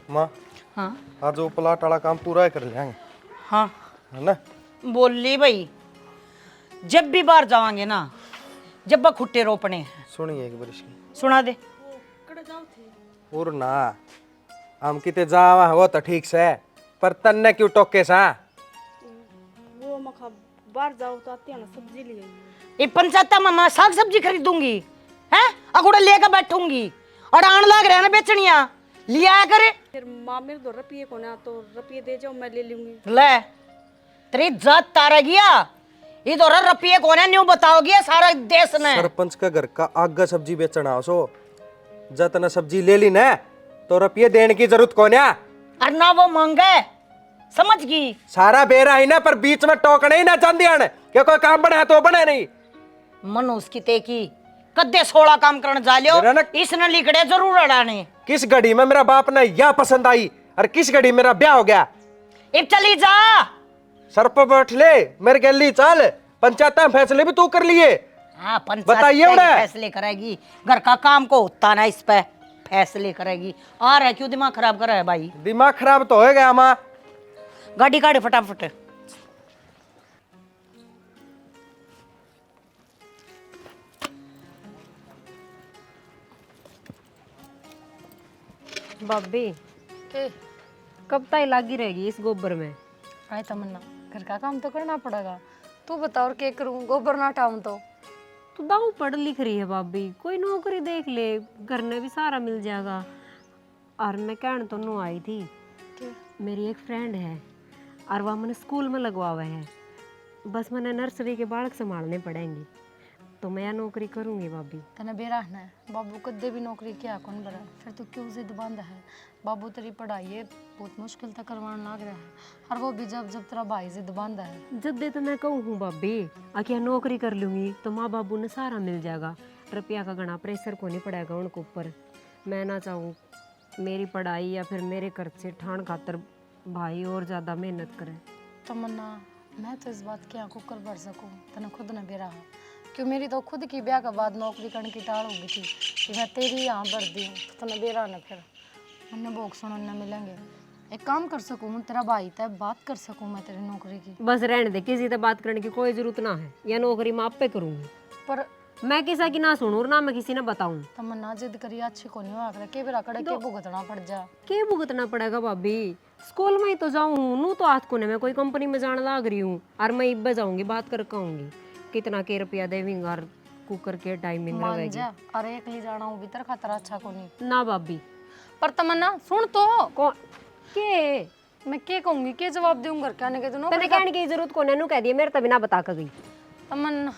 माँ हाँ आज वो प्लाट वाला काम पूरा ही कर लेंगे, हाँ है ना? बोल ली भाई, जब भी बाहर जावांगे ना, जब बा खुट्टे रोपने हैं, सुनिए एक बार इसकी सुना दे। और ना हम किते जावा हो तो ठीक से, पर तन्ने क्यों टोके सा? वो मखा बाहर जाओ तो आती है ना, सब्जी ले आई। ये पंचायत में मैं साग सब्जी खरीदूंगी, हैं अगुड़ा लेकर बैठूंगी और आन लाग रहे हैं ना बेचनिया, लिया करे। फिर माँ मेरे दो रुपये को ना, तो रुपये दे जाओ, मैं ले लूंगी। ले तेरी जात तारा गया, ये दो रुपये को ना न्यू बताओगी सारा देश ने। सरपंच का घर का आगा सब्जी बेचना हो सो, जतना सब्जी ले ली ना तो रुपये देने की जरूरत कौन है? और ना वो मांगे, समझ गई? सारा बेरा ही ना, पर बीच में टोकने ही ना चांदी आने क्या कोई काम बना है तो बने नहीं। मनु उसकी ते की कद्दे 16 काम करने जा लियो, मेरा ना- इसने लिखड़े जरूर अड़ाने। किस घड़ी में मेरा बाप ने यह पसंद आई और किस घड़ी मेरा ब्याह हो गया? अब चली जा। सर पर बैठ ले, मेरे गली चल, पंचायत में फैसले भी तू कर लिए। हाँ पंचायत बताइए पे उन्हें। फैसले करेगी, घर का काम को होता ना, इस पे फैसले करेगी। आ रहा है क्यों दिमाग खराब कर रहा है भाई? दिमाग खराब तो हो गया माँ। गाड़ी काटे फटाफट। भाभी के कब तक लगी रहेगी इस गोबर में? आए तमन्ना, घर का काम तो करना पड़ेगा। तू बता और क्या करूं, गोबर ना हटाऊं तो? तू दाऊ पढ़ लिख रही है भाभी, कोई नौकरी देख ले, घर में भी सारा मिल जाएगा। और मैं कहने तो नु आई थी, मेरी एक फ्रेंड है और वह मैंने स्कूल में लगवा हुआ है, बस मैंने नर्सरी के बालक संभालने पड़ेंगे, तो मैं यह नौकरी करूँगी भाभी। तने बेराहना है, बाबू कदे भी नौकरी किया कौन बड़ा, फिर तो क्यों जिद बांधा है? बाबू तेरी पढ़ाई है बहुत मुश्किल तक करवाने लग रहा है, और वो भी जब जब तेरा भाई जिद बांधा है। जब दे तो मैं कहूँ हूँ भाभी, आखिर नौकरी कर लूँगी तो माँ बाबू ने सारा मिल जाएगा, रुपया का घना प्रेशर को नहीं पड़ेगा उनके ऊपर। मैं ना चाहूँ मेरी पढ़ाई या फिर मेरे खर्चे ठान खातर भाई और ज़्यादा मेहनत करे। तमन्ना, मैं तो इस बात की आंखों कर भर सकूँ, तने खुद न बेराहा, क्यों मेरी तो खुद की ब्याह के बाद नौकरी करने की टाल हो गई थी कि मैं तेरी यहाँ भर दी हूँ, तो तने बेरा न फिर मैंने भोग सुनने मिलेंगे। एक काम कर सकूँ मैं, तेरा भाई तय बात कर सकूँ मैं तेरी नौकरी की। बस रहने दे, किसी से बात करने की कोई जरूरत ना है, यह नौकरी मैं आप पे करूँगी। पर मैं किसी की ना सुनूँ और ना मैं किसी ने बताऊँ। तमन्ना जिद करी अच्छी को नहीं आकर के बेरा कड़े के भुगतना पड़ जा। के भुगतना पड़ेगा भाभी? स्कूल में ही तो जाऊँ नू, तो आज को नहीं मैं कोई कंपनी में जाने लग रही हूँ, और मैं इब्बे जाऊँगी बात करके आऊँगी कितना के रुपया देविंग और कुकर के टाइमिंग मान रहेगी। जा, अरे एक ली जाना हूँ भीतर खतर अच्छा को नहीं। ना भाभी। पर तमन्ना सुन तो, कौन के मैं क्या कहूँगी, क्या जवाब दूँ घर के आने के दोनों? तने कहने की जरूरत को नैनू कह दिया, मेरे तभी ना बता कर गई। तमन्ना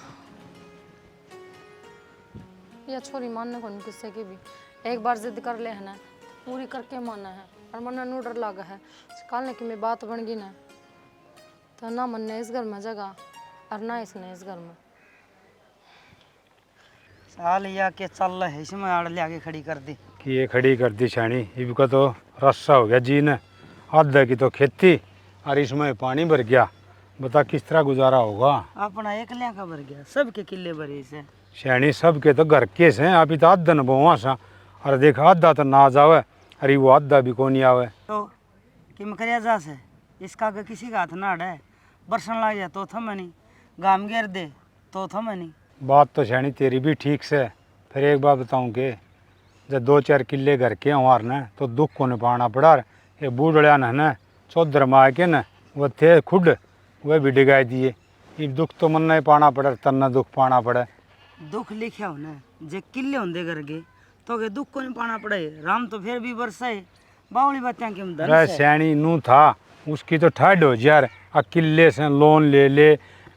या छोरी मानने को नहीं किससे की भी, एक बार जिद कर ले है ना, पूरी करके माना है, और मन नू डर लगा है कल ने कि मैं बात बन गई ना, तो ना मन ने इस घर में जगह और ना इसने इस घर में। साल या के चल रहा है, इसमें आड़ ले आके खड़ी कर दी कि ये खड़ी कर दी छानी, इनका तो रस्सा हो गया जी ने, आधा की तो खेती और इसमें पानी भर गया, बता किस तरह गुजारा होगा? अपना एक लिया का भर गया, सबके किले भरे से। छानी सबके तो घर के से अभी तो आधा न बोवा सा, और देख आधा तो ना जावे, अरे वो आधा भी को नहीं आवे। तो किम करिया जा से, इसका अगर किसी का हाथ ना अड़े, बरसन लग जाए तो थम नहीं, गाम घेर दे तो थम नहीं। बात तो छानी तेरी भी ठीक से, फिर एक बात बताऊँ कि जब 2-4 किले घर के हमार न तो दुख को न पाना पड़ा, ये बूढ़ड़िया न चौधर माँ के न वो थे खुद वह भी डिगाई दिए, ये दुख तो मन नहीं पाना पड़ा, तन्ना दुख पाना पड़े। दुख लिखा हो ना, जे किले होंदे करके तो के दुख को नहीं पाना पड़े, राम तो फिर भी बरसाए, बावली बच्चा के हम धन रह से। सैनी नू था, उसकी तो ठाड हो यार, आ किले से लोन ले ले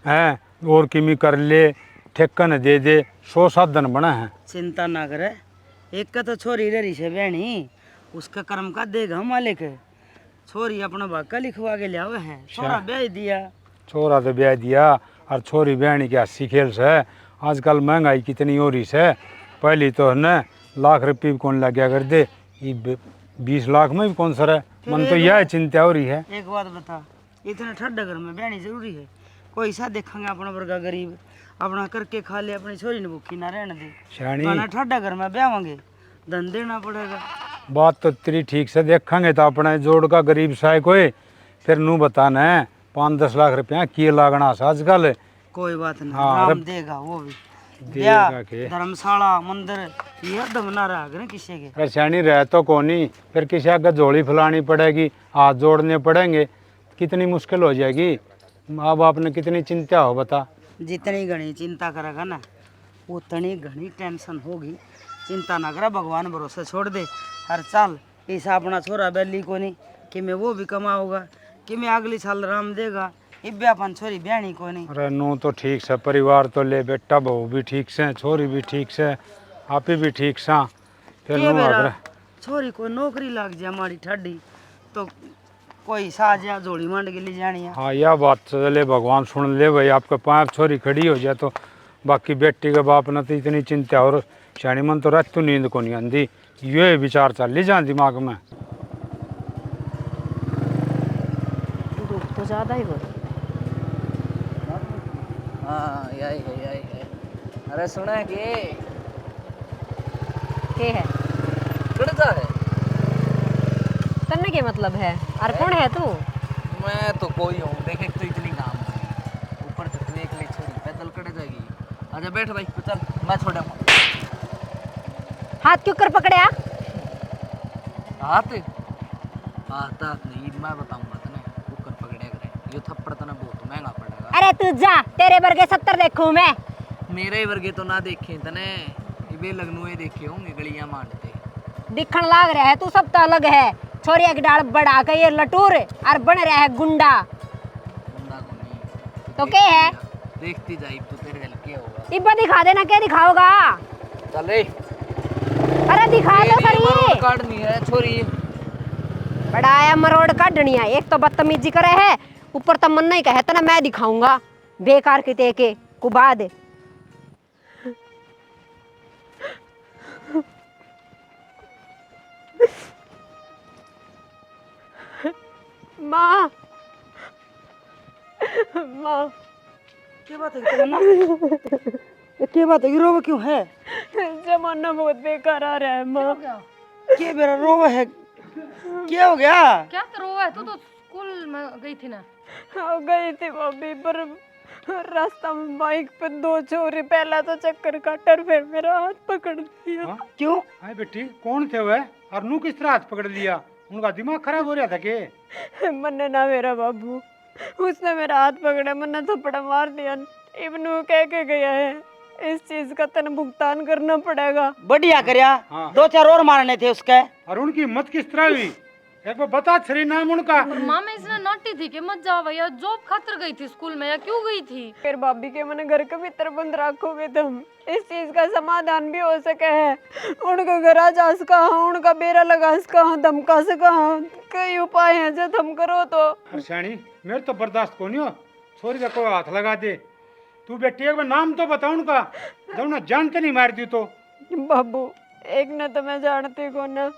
हैं और किमी कर ले, ठेकन दे दे, 100 साधन बना है। चिंता ना करे, एक का तो छोरी रही से बहनी, उसका कर्म का देगा मालिक, छोरी अपना भाका लिखवा के लिया हुआ है, छोरा ब्याह दिया। छोरा तो ब्याह दिया और छोरी बहनी की हंसी खेल से, आजकल महंगाई कितनी हो रही है, पहली तो है न लाख रुपये भी कौन लग गया कर दे, ये 20 लाख में भी कौन सर है, मन तो यह चिंता हो रही है। एक बात बता, इतने ठंडा घर में बहनी जरूरी है? कोई सा देखेंगे अपना वर्गा गरीब, अपना करके खा ले, अपनी छोरी ने भूखी ना रहने दे, शानी ठंडा घर में ब्याह धन देना पड़ेगा। बात तो तेरी ठीक से देखेंगे तो अपने जोड़ का गरीब साय कोई फिर नू बताना है 5-10 लाख रुपया किए लागना सा आजकल। कोई बात नहीं, हाँ, राम रब- देगा वो भी। देगा ब्याह, के धर्मशाला, मंदिर ये दम ना रहा करे किसी के। परेशानी रह तो कोनी, फिर किसी आगे झोली फुलानी पड़ेगी, हाथ जोड़ने पड़ेंगे, कितनी मुश्किल हो जाएगी। माँ बाप ने कितनी चिंता हो बता। जितनी घनी चिंता करेगा ना उतनी घनी टेंशन होगी। चिंता ना करा, भगवान भरोसे छोड़ दे। हर साल ऐसा अपना छोरा बैली को नहीं कि मैं वो भी कमाऊंगा कि मैं अगली साल राम देगा। इब्बे अपन छोरी ब्याणी को नहीं। अरे नू तो ठीक से, परिवार तो ले, बेटा बहू भी ठीक से, छोरी भी ठीक से, आप ही भी ठीक सा, फिर के नू बेरा अगर छोरी को नौकरी लग जाए हमारी ठड्डी तो कोई साजा जोड़ी मांड के लिए जानी है। हाँ यह बात चले, भगवान सुन ले भाई, आपके पाँव छोरी खड़ी हो जाए तो बाकी बेटी के बाप ने तो इतनी चिंता और शानी मन तो रात तो नींद को नहीं आंदी, ये विचार चल जा दिमाग में। धूप तो ज़्यादा ही हो रही है। हाँ यही अरे सुना है कि के है कड़जा है। तन्ने के मतलब है? और कौन है तू? मैं तो कोई हूँ, देख एक तो इतनी काम है, ऊपर से तू एक ले छोरी पैदल कड़े जाएगी। आजा बैठ भाई, चल मैं छोड़ूंगा। हाथ क्यों कर पकड़े? हाथ हाथ हाथ नहीं, मैं बताऊंगा तने ऊपर पकड़े करे, ये थप्पड़ तना बहुत महंगा पड़ेगा। अरे तू जा, तेरे वर्गे 70 देखूं मैं। मेरे वर्गे तो ना देखे तने, ये बे लगनुए देखे होंगे गलियां मारते। दिखण लाग रहा है तू सब तो अलग है। छोरिया की डाल बढ़ा के ये लटूर और बन रहा है गुंडा। बंदा को नहीं तो क्या है? देखती जाई तू, तेरे हल क्या होगा। इब्बा दिखा देना, क्या दिखाओगा? चले अरे दिखा दो सही। काटनी है छोरी। बड़ा आया मरोड़ काटनी है, एक तो बदतमीजी करे है, ऊपर तो मन नहीं कहता ना मैं दिखाऊंगा। बेकार के तेके कुबाद। माँ माँ क्या बात है तमन्ना? क्या बात है, रोवा क्यों है? जमाना बहुत बेकार आ रहा है माँ। क्या मेरा रोवा है? क्या हो गया? क्या तो रोवा है? तू तो स्कूल में गई थी ना। हाँ गई थी भाभी, पर रास्ता में बाइक पे 2 चोरी, पहला तो चक्कर काटा और फिर मेरा हाथ पकड़ दिया। हाँ? क्यों? अरे बेटी कौन थे वह, और नू किस तरह हाथ पकड़ लिया? उनका दिमाग खराब हो रहा था के? मन्ने ना मेरा बाबू, उसने मेरा हाथ पकड़ा, मन्ने थप्पड़ मार दिया। इब्नू कह के गया है इस चीज का तन भुगतान करना पड़ेगा। बढ़िया करया। हाँ। 2-4 और मारने थे उसके। और उनकी हिम्मत किस तरह हुई, एक बार बता छरी नाम उनका। माँ मैं इसने नाटी थी कि मत जाओ भैया, जॉब खातर गई थी स्कूल में, या क्यों गई थी? फिर भाभी के मैंने घर के भीतर बंद रखोगे तुम, इस चीज का समाधान भी हो सके है। उनका घर जा सका, उनका बेरा लगा सका, धमका सका, कई उपाय हैं जो तुम करो तो। हर्षाणी मेरे तो बर्दाश्त को नहीं हो, छोरी का कोई हाथ लगा दे। तू बेटी एक बार नाम तो बता उनका, जब ना जानते नहीं मार दी तो। बाबू एक ने तो मैं जानती को ना,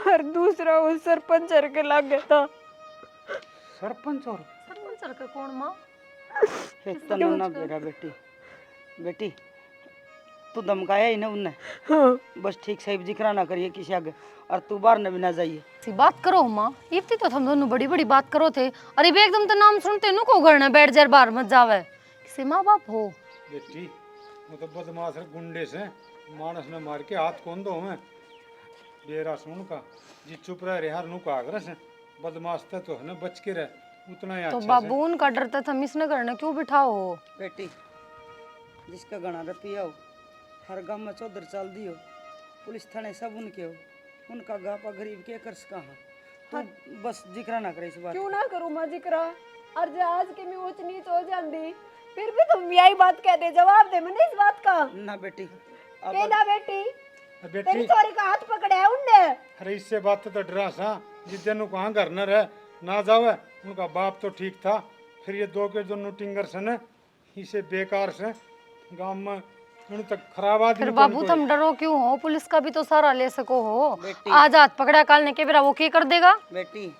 और दूसरा वो सरपंच के लग गया था। सरपंच? और सरपंच सर का कौन माँ? एक तमन्ना बेरा बेटी तू धमकाया ही ना उनने। हाँ। बस ठीक से जिक्र ना करिए किसी आगे, और तू बाहर न भी ना जाइए। सी बात करो माँ, इतनी तो हम दोनों बड़ी बड़ी बात करो थे। अरे बे एकदम तो नाम सुनते नु को घर न बैठ जा, बाहर मत जावे। किसी माँ बाप हो बेटी वो तो बदमाश है, गुंडे से मानस ने मार के हाथ कौन दो मैं बेरा सुन का जी चुप रह रहा नु का आगरस बदमाश तो है ना, बच के रह उतना ही तो अच्छा बाबू उनका डरता था, मिसने करना क्यों बिठाओ हो? बेटी जिसका गणा रुपया हो, हर गांव में चौधर चाल दियो, पुलिस थाने सब उनके हो, उनका गापा गरीब के कर सका। तू बस जिक्र ना करे इस बात। क्यों ना करूँ मैं जिक्र? और आज के मैं ऊंच नीच हो जाती, फिर भी तुम यही बात कह दे, जवाब दे मैंने इस बात का। ना बेटी कह ना बेटी, तेरी बेटी। चोरी का हाथ पकड़ा है उनने। अरे इससे बात तो डरा सा, जिस दिन कहाँ घर न रह ना जावे, उनका बाप तो ठीक था, फिर ये दो के जो टिंगर से न इसे बेकार से गांव में उन तक खराब आदमी। फिर बाबू तुम डरो क्यों हो? पुलिस का भी तो सहारा ले सको हो। बेटी। आज हाथ पकड़ा काल ने के बेरा वो क्या कर देगा? बेटी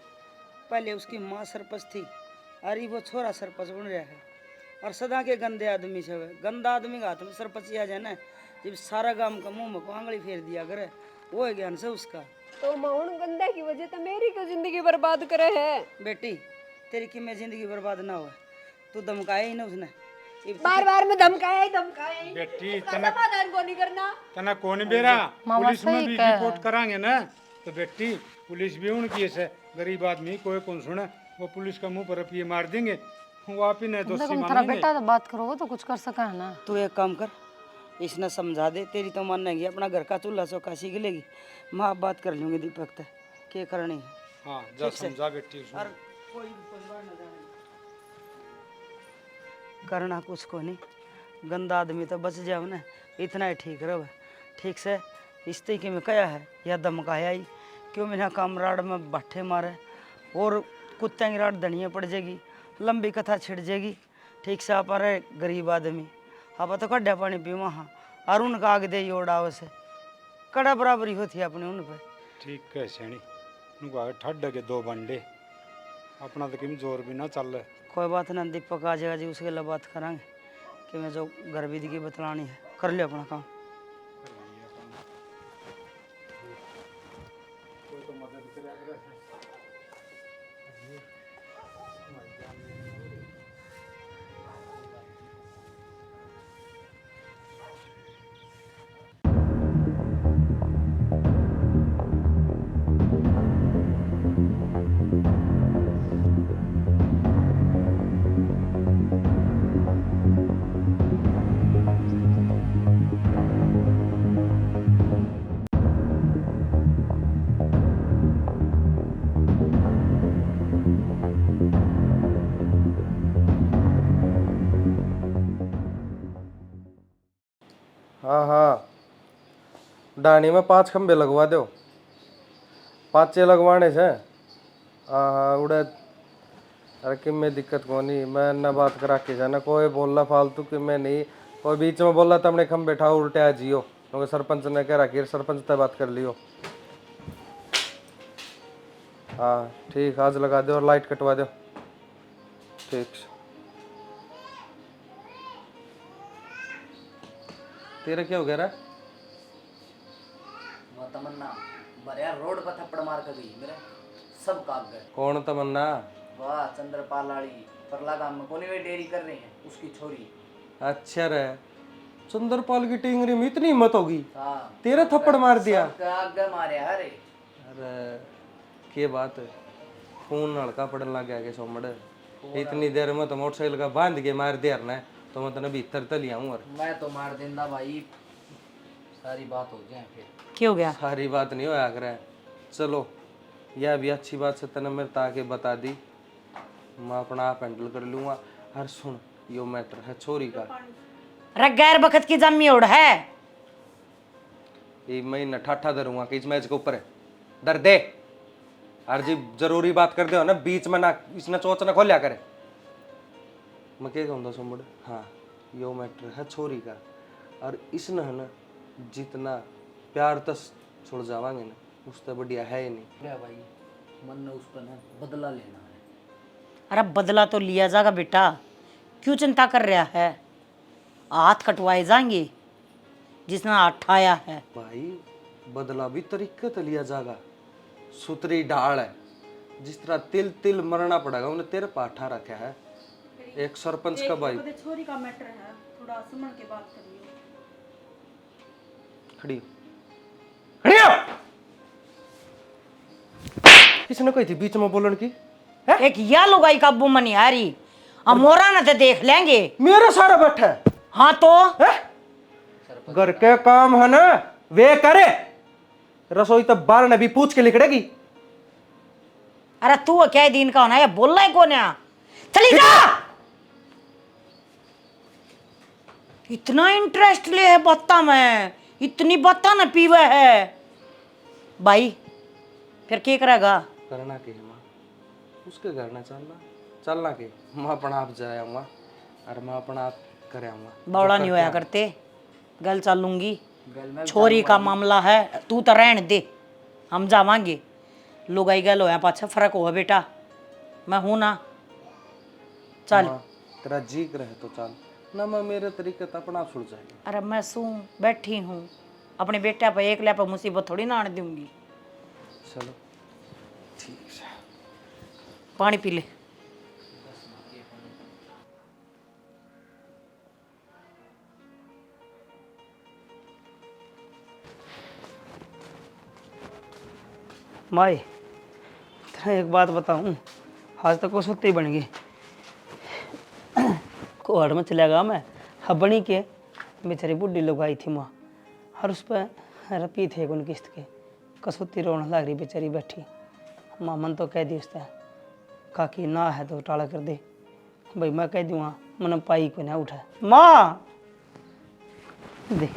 पहले उसकी माँ सरपंच थी, अरे वो छोरा सरपंच बन रहा है, और सदा के गंदे आदमी से गंदा आदमी का हाथ में सरपंच आ जाए ना, जब सारा गांव का मुंह में आंगली फेर दिया करे, वो है ज्ञान से उसका। तो माउन गंदा की वजह तो मेरी क्यों जिंदगी बर्बाद करे है। बेटी तेरी कि मैं जिंदगी बर्बाद ना हो, तू धमकाया ही ना उसने। बार बार में धमकाया ही धमकाया ही। बेटी इसका समाधान को नहीं करना। तना कौन बेरा मामा पुलिस में सही भी कह है। रिपोर्ट करांगे ना, तो बेटी पुलिस भी उनकी है, गरीब आदमी कोई कौन सुने, वो पुलिस का मुंह पर रुपये मार देंगे, वो आप ही नहीं दोषी देखो तेरा मानेंगे। बेटा तो बात करोगे तो कुछ कर सका है ना। तू एक काम कर, इसने समझा दे, तेरी तो मानेगी, अपना घर का चूल्हा चौका सीख लेगी। मैं बात कर लूंगी दीपक तक क्या करनी है। हाँ जा समझा बेटी उसको। और कोई बात ना जाने। करना कुछ को नहीं, गंदा आदमी तो बच जाओ ना, इतना ही ठीक रहो। ठीक से इस तरीके में कया है या धमकाया ही क्यों, मेरा कामराड में भट्ठे मारे और कुत्ते की राड धनिया पड़ जाएगी, लंबी कथा छिड़ जाएगी। ठीक से आप रहे गरीब आदमी, आप तो कड्डा पानी पीवा हाँ, और उनका आग दे ओढ़ाव से कड़ा बराबरी होती है अपने उन पे। ठीक है सैनी, उनको आगे ठड्ड के दो बंडे, अपना तो किम जोर भी ना चल रहा। कोई बात ना, दीपक आ जाएगा जी, उसके लिए बात करेंगे कि मैं जो घर विधि की बतलानी है, कर लियो अपना काम। हाँ हाँ, डानी में 5 खंबे लगवा दो, 5 लगवाने से। हाँ हाँ उड़े, अरे कि में दिक्कत को नहीं, मैं न बात करा के जाना, कोई बोलना फालतू कि मैं नहीं, कोई बीच में बोला तो अपने खंबे ठाओ उल्टे आ जियो, क्योंकि सरपंच ने कह रखी, सरपंच से बात कर लियो। हाँ ठीक, आज लगा दो और लाइट कटवा दो। ठीक, तेरा क्या हो गया रे? वो तमन्ना बढ़िया रोड पर थप्पड़ मार कर गई मेरे, सब काग गए। कौन तमन्ना? वाह चंद्रपाल लाड़ी परला गांव में कोनी वे डेयरी कर रही है, उसकी छोरी। अच्छा रे, चंद्रपाल की टिंगरी में इतनी हिम्मत होगी, हाँ तेरा थप्पड़ मार दिया? आगे मारे अरे। अरे के बात है, खून हल्का पड़ने लग गया के सोमड़, इतनी देर में तो मोटरसाइकिल का बांध के मार दिया ना, तो मैं तने भीतर तली आऊं। और मैं तो मार देंदा भाई, सारी बात हो जाए फिर। क्या हो गया? सारी बात नहीं होया करे, चलो यह भी अच्छी बात से तने मेरे ताके बता दी, मैं अपना आप हैंडल कर लूंगा। हर सुन, यो मैटर है छोरी का, अरे गैर बखत की जमी ओढ़ है, ये मैं न ठाठा धरूंगा कि इस मैच के ऊपर है, डर दे। और जी जरूरी बात कर दे ना बीच में ना, इसने चोच ना खोलिया करे। मैं क्या कहूँगा सुमड़, हाँ यो मैटर है छोरी का, और इसने है ना जितना प्यार तस छोड़ जावांगे ना, उससे बढ़िया है ही नहीं। क्या भाई, मन ने उस पर ना बदला लेना है। अरे बदला तो लिया जाएगा बेटा, क्यों चिंता कर रहा है? हाथ कटवाए जाएंगे जिसने हाथ ठाया है। भाई बदला भी तरीके से लिया जाएगा, सुतरी ढाल है, जिस तरह तिल तिल मरना पड़ेगा उन्हें तेरे पाठा रखा है एक सरपंच का भाई। छोरी का मैटर है, थोड़ा समझ के बात करिए। खड़ी हो, खड़ी हो। किसने कही थी बीच में बोलन की? एक या लुगाई काबू में नहीं आ रही, हम मोरा ना तो देख लेंगे। मेरा सारा बैठा है। हाँ तो घर के काम है ना वे करे, रसोई तो बार ने भी पूछ के लिखड़ेगी। अरे तू क्या दिन का होना है, बोल रहा है कौन है? चली जा। इतना इंटरेस्ट ले है बत्ता में, इतनी बत्ता ना पीवे है भाई, फिर क्या करेगा? करना के माँ, उसके घर ना चलना के, मैं अपना आप जाया आऊँगा और मैं अपना आप करे आऊँगा। बौड़ा नहीं होया करते, गल चलूंगी, छोरी का मामला है, तू तो रहने दे, हम जावांगे। लुगाई गल होया पाछा फर्क हुआ बेटा, मैं हूं ना, चल। तेरा जी रहे तो चल ना, मैं मेरे तरीके तो अपना आप छुड़ जाएगा। अरे मैं सू बैठी हूँ, अपने बेटा पे एक पे मुसीबत थोड़ी ना आने दूंगी। चलो पानी पी ले। माए तेरा एक बात बताऊं, आज तक वो सुत्ती बन गई। कोहड़ में चला गया मैं, हबनी के बेचारी बुढ़ी लगाई थी माँ, और उस पर रपी थे उन किस्त के, कसुत्ती रोने लग रही बेचारी बैठी। माँ मन तो कह दी उसने, कहा कि ना है तो टाला कर दे। भाई मैं कह दूँगा मन पाई को ना उठा। माँ देख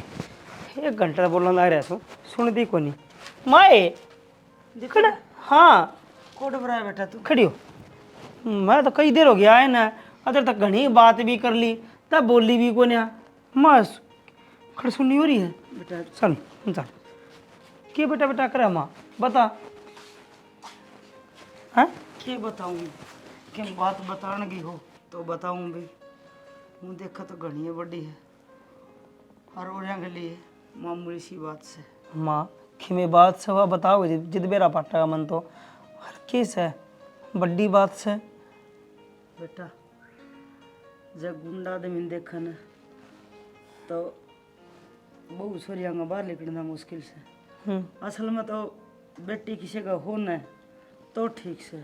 1 घंटा बोलना लग रहा सु सुन दी को नहीं। माए खड़ा, हाँ कोट बरा बेटा तू खड़ी हो। मैं तो कई देर हो गया है ना, अदर तक घनी बात भी कर ली, तब बोली भी को ना। माँ खड़ सुननी हो रही है बेटा, चल चल के बेटा बेटा करे माँ बता। हैं के बताऊँ कि बात बताने की हो तो बताऊँ भी, हूँ देखा तो घनी बड़ी है और उड़िया के लिए मामूली सी बात से। माँ कि मैं बात से वह बताओ जिद मेरा पाटा का मन तो हर किस है बड़ी बात से। बेटा जब गुंडा आदमी देखा न तो बहुत छोरिया का बाहर निकलना मुश्किल से। असल में तो बेटी किसी का हो न तो ठीक से,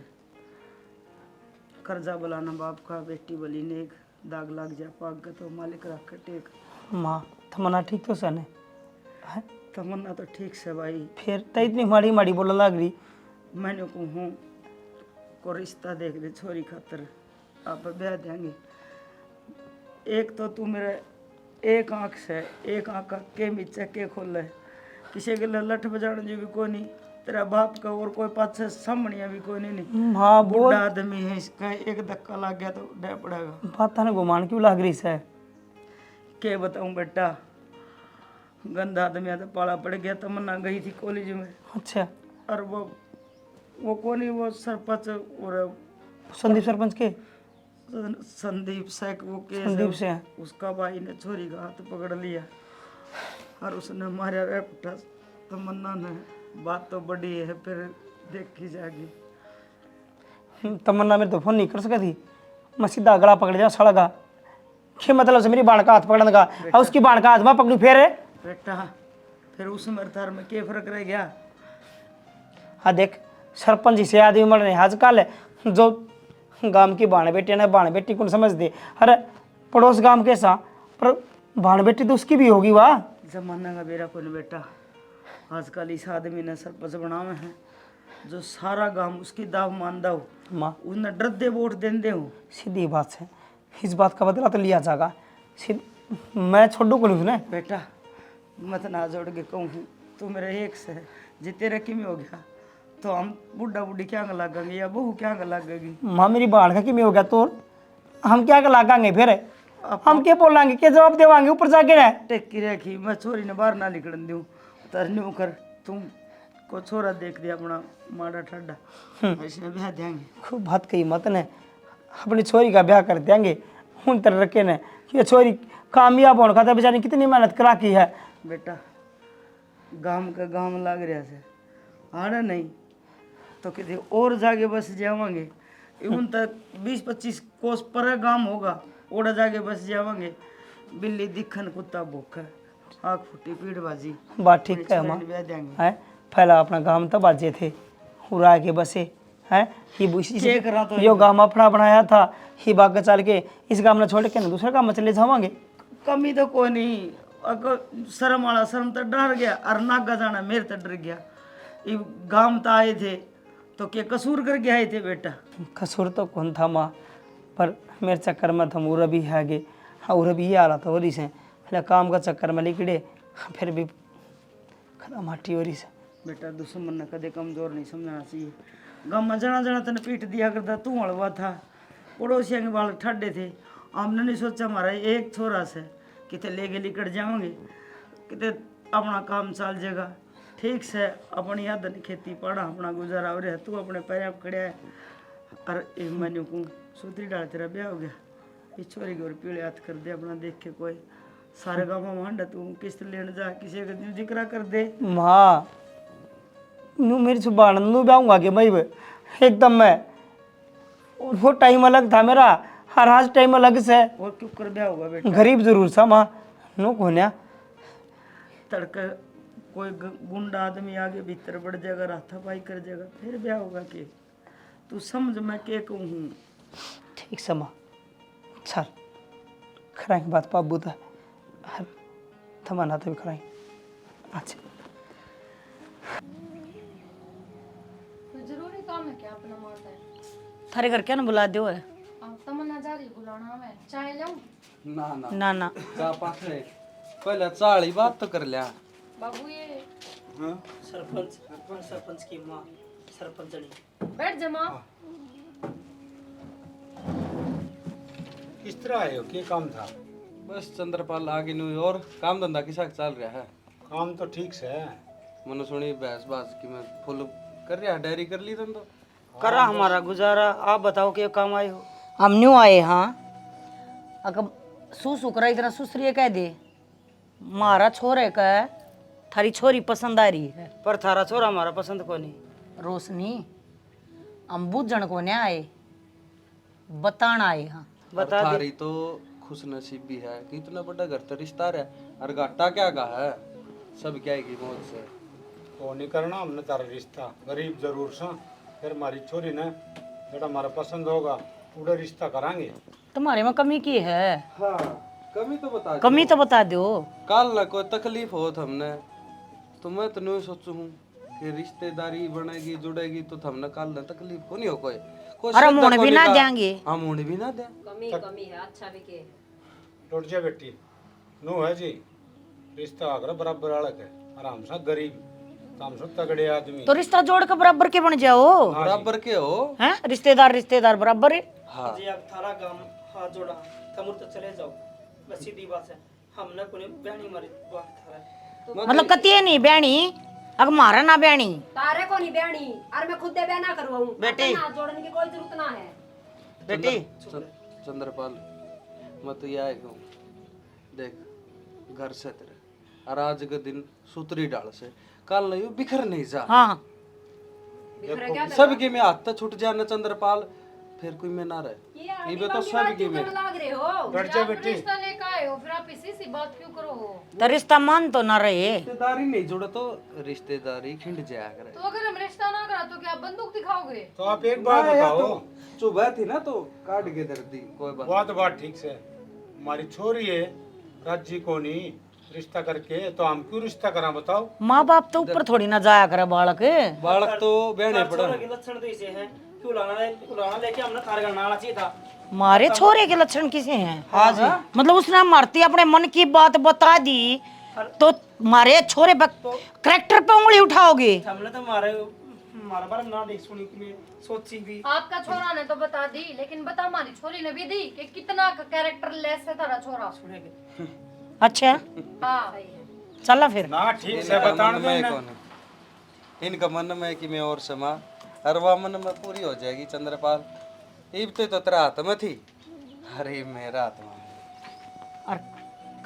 कर्जा बुलाना बाप का, बेटी बली ने एक दाग लग जा पाग तो मालिक रख कर टेक। माँ तमन्ना ठीक तो सन है, तमन्ना तो ठीक से भाई। फिर तो इतनी माड़ी माड़ी बोला लग रही। मैंने कहूँ को रिश्ता देख दे छोरी खातर, आप ब्याह देंगे। एक तो तू मेरे एक आँख से एक आँख के नीचे के खोल है, किसी के लिए लठ बजाने जो भी कोई नहीं, तेरा बाप का और कोई पास से सामने भी कोई नहीं। हाँ बूढ़ा आदमी है, इसका एक धक्का लग गया तो डर पड़ेगा। बात ने घुमान क्यों लग रही है? के बताऊं बेटा, गंदा आदमी तो पाला पड़ गया। तमन्ना गई थी कॉलेज में। अच्छा। और वो कौन है वो सरपंच और संदीप सरपंच के संदीप से वो के संदीप से उसका भाई ने छोरी का हाथ पकड़ लिया और उसने मारा रे पुट्ठा। तमन्ना ने बात तो बड़ी है, फिर देखी जाएगी। तमन्ना मेरे तो फोन नहीं कर सकती, मैं सीधा गला पकड़ जा सड़गा कि मतलब से मेरी बाण का हाथ पकड़ने का और उसकी बाण का हाथ में पकड़ू फिर बेटा, फिर उस मरतार में क्या फर्क रह गया? हाँ देख सरपंच से आदमी मर रहे आजकल जो गांव की बाण बेटी ने बाण बेटी कौन समझ दे। अरे पड़ोस गांव कैसा पर बाण बेटी तो उसकी भी होगी वाह। जमाना का बेरा कौन बेटा, आजकल इस आदमी ने सरपंच बनावे हैं जो सारा गांव उसकी दाव मान दो माँ, उन्हें डर दे वोट दें दे। सीधी बात है, इस बात का बदला तो लिया जाएगा। मैं छोड़ू को नहीं बेटा, मत ना जोड़ के कहूँ तू मेरे एक से जिते रखी में हो गया तो हम बुढ़ा बुढ़ी क्या लागेंगे या बहू क्या लागेगी? माँ मेरी बाढ़ का कि में हो गया तो हम क्या लागेंगे फिर? हम क्या बोलेंगे, क्या जवाब देवांगे ऊपर जाके ना टेकी रखी। मैं छोरी ने बाहर ना निकलन दूँ तरन्यू कर, तुम को छोरा देख दिया अपना माड़ा ठाडा ऐसे ब्याह देंगे। खूब बात कही मत ने, अपनी छोरी का ब्याह कर देंगे उन तरह रखे ने कि छोरी कामयाब होने खातर बेचारी कितनी मेहनत करा की है। बेटा गांव का गांव लाग रहा से आना नहीं तो किसी और जाके बस जावांगे, उन तक 20-25 कोस पर गांव होगा, ओड़ा जाके बस जावांगे। बिल्ली दिखन कुत्ता भूखा आँख फूटी पीड़ बाजी। बात ठीक है माँ है, पहला अपना गांव तो बाजे थे उड़ा के बसे हैं यो गांव अपना बनाया था ही बाग चल के इस गांव में छोड़ के ना दूसरे गांव में चले जावांगे। कमी तो कोई नहीं, अगर शर्म वाला शर्म तो डर गया और नागा जाना मेरे तो डर गया। ये गांव तो आए थे तो क्या कसूर करके आए थे बेटा? कसूर तो कौन था माँ, पर मेरे चक्कर में हम उरा भी है आगे और भी ये हालत हो रही से काम का चक्कर में निकले फिर भी खड़ा माटी हो रही से। बेटा दुश्मन ने कदे कमजोर नहीं समझना चाहिए। गाँव में जना जना तेने पीट दिया करता, तू हड़वा था, पड़ोसियों के बाल ठाडे थे। हमने नहीं सोचा हमारा एक छोरा से कितने लेके लिकट जाओगे, कितने अपना काम चल जाएगा ठीक से, अपनी यादन खेती पड़ा अपना गुजारा हो रहा, तू अपने पैर खड़ा है। और एक महीने को सूत्री डाल तेरा ब्याह हो गया, इस छोरी के और पीले हाथ कर दे अपना देख के कोई सारे गाँव में मांडा तू किस्त लेने जा किसी का जिक्र कर दे। माँ नू मेरी सुबह नू ब्याहूंगा कि मैं एकदम मैं वो टाइम अलग था मेरा, हर आज टाइम अलग से। और क्यों कर ब्याह होगा बेटा? गरीब जरूर सा माँ नो कोन्या। तड़के कोई गुंडा आदमी आगे भीतर बढ़ जाएगा, हाथापाई कर जाएगा, फिर ब्याह होगा कि? तू समझ मैं के कहूँ। ठीक से माँ, चल खराएंगे बात पाबू था थमाना तो भी खराएंगे। अच्छा कोई जरूरी काम है क्या अपना माता है? थारे घर क्या ना बुला दो है? आप तमन्ना जा रही बुलाना मैं चाय लाऊं? ना ना ना ना जा पास है, पहले चाली बात तो कर लिया। बाबू ये सरपंच की माँ सरपंचनी। बैठ जमा। किस तरह आए हो, क्या काम था? बस चंद्रपाल आगे नहीं और काम धंधा किसा चल रहा है? काम तो ठीक से है। मैंने सुनी बहस बाज की मैं फुल कर रहा, डायरी कर ली तुम तो। करा हमारा गुजारा। आप बताओ क्या काम आए हो? हम न्यू आए। हाँ अगर सू करा इतना सुसरिए कह दे, मारा छोरे का थारी छोरी पसंद आ रही है, पर थारा छोरा हमारा पसंद को नहीं। रोशनी हम बूझण को नहीं आए, बताना आए। हाँ बता दे। थारी तो खुश नसीब भी है कि इतना बड़ा घर तो रिश्ता है, और घाटा क्या का है, सब क्या है की मौज से। वो नहीं करना हमने तारा रिश्ता, गरीब जरूर सा, फिर हमारी छोरी ने जरा हमारा पसंद होगा पूरा रिश्ता करांगे। तुम्हारे में कमी की है? हाँ कमी तो बता कमी तो बता दो। कल ना कोई तकलीफ हो हमने तो मैं तो नहीं सोचू हूँ कि रिश्तेदारी बनेगी जुड़ेगी तो हमने कल ना तकलीफ को नहीं हो कोई कोई अरे श्रद्धा मुंह को भी ना लेगा। देंगे। हाँ मुंह भी ना दे। लौट जा बेटी, नो है जी रिश्ता आकर बराबर अलग है, आराम सा गरीब काम से तगड़े आदमी। तो रिश्ता जोड़ के बराबर के बन जाओ। बराबर के हो। हैं रिश्तेदार बराबर है। हाँ जी आप थारा गांव हाथ जोड़ा तमुर तो चले जाओ, बस सीधी बात है। हमने कोई बहनी मारी बात थारा मतलब कतिये नहीं ब्याणी, अगर मारा ना ब्याणी तारे को नहीं ब्याणी और मैं खुद ब्याह ना करवाऊं। बेटी हाथ जोड़ने की कोई जरूरत ना है। बेटी चंद्रपाल मैं तो यह कहूँ, देख घर से तेरे और आज के दिन सुतरी डाल से कल नहीं बिखर नहीं जा। हाँ सबके में हाथ तो छूट जाना चंद्रपाल, फिर कोई में ना रहे। ये तो सबके में लाग रहे हो। बैठ जा बेटी। रिश्ता लेकर आए हो फिर आप इसी सी बात क्यों करो हो? तो रिश्ता मान तो ना रहे। रिश्तेदारी नहीं जुड़े तो रिश्तेदारी खिंड जाया करे। तो अगर हम रिश्ता ना करा तो क्या बंदूक दिखाओगे? तो आप एक बात बताओ। सुबह थी ना तो काट के दर दी कोई बात। बात ठीक से, हमारी छोरी है राजी को नहीं रिश्ता करके, तो हम क्यों रिश्ता करा बताओ? माँ बाप तो ऊपर थोड़ी ना जाया करे बालक। बालक तो बहने पड़ा। के लक्षण तो इसे हैं कि उलाना लेके हमने थारे घर नाना चाहिए था। मारे छोरे के लक्षण किसे हैं? हाँ जी। मतलब उसने मारती अपने मन की बात बता दी तो मारे छोरे पर करेक्टर पे उंगली उठाओगे? हमने तो मारे बार ना देख सुनी कि मैं सोची भी। आपका छोरा ने तो बता दी, लेकिन बता हमारी छोरी ने भी दी कि कितना कैरेक्टर लेस है तारा छोरा। अच्छा हाँ चला फिर। ना ठीक से इनका बताने मन में देना। कौन है? इनका मन में कि मैं और समा हर वह मन में पूरी हो जाएगी चंद्रपाल। इब तो तेरा हाथ में थी, अरे मेरा हाथ में। और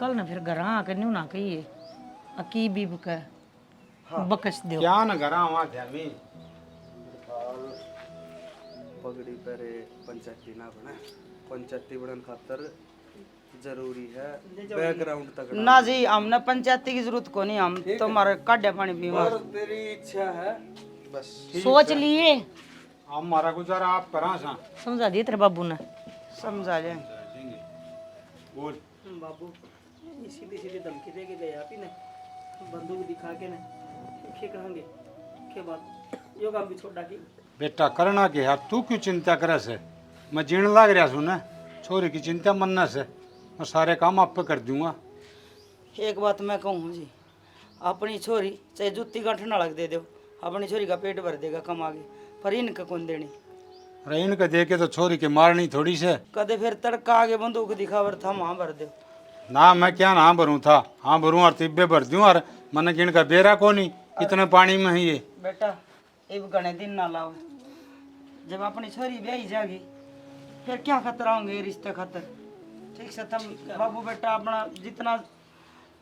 कल ना फिर घर आके न्यू ना कहिए अकी भी बकस दो। क्या न करा वहाँ थे अभी पगड़ी पहरे पंचायती ना बने, पंचायती बनने खातर जरूरी है बैकग्राउंड तक। ना जी हमने पंचायती की जरूरत को नहीं, हम तो हमारे काढ़े पानी पीवा। और तेरी इच्छा है बस। सोच लिए हमारा गुजारा आप करा सा। समझा दिए तेरे बाबू ने, समझा ले। बोल बाबू सीधी सीधी धमकी दे के गए आप ही ने, बंदूक दिखा के ने खे कहेंगे के बाद यो काम भी छोड़ डाकी। बेटा करना के हाथ तू क्यों चिंता करे से, मैं जीण लाग रहा सू ना, छोरी की चिंता मनना से मैं सारे काम आप पे कर दूंगा। एक बात मैं कहूँ जी, अपनी छोरी चाहे जूती का ठंडा लग दे दो, अपनी छोरी का पेट भर देगा कमा के, पर इनका कौन देनी? अरे इनके देखे तो छोरी के मारनी थोड़ी से। कदे फिर तड़का आगे बंदूक दिखावर था वहाँ भर दो। ना मैं क्या ना भरूँ था, हाँ भरूँ और तिब्बे भर दूँ और मन गिन का बेरा को नहीं इतने पानी में ही ये। बेटा इब गणे दिन ना लाओ, जब अपनी छोरी ब्याही जाएगी फिर क्या खतरा होंगे रिश्ते खतर। ठीक से तुम बाबू बेटा अपना जितना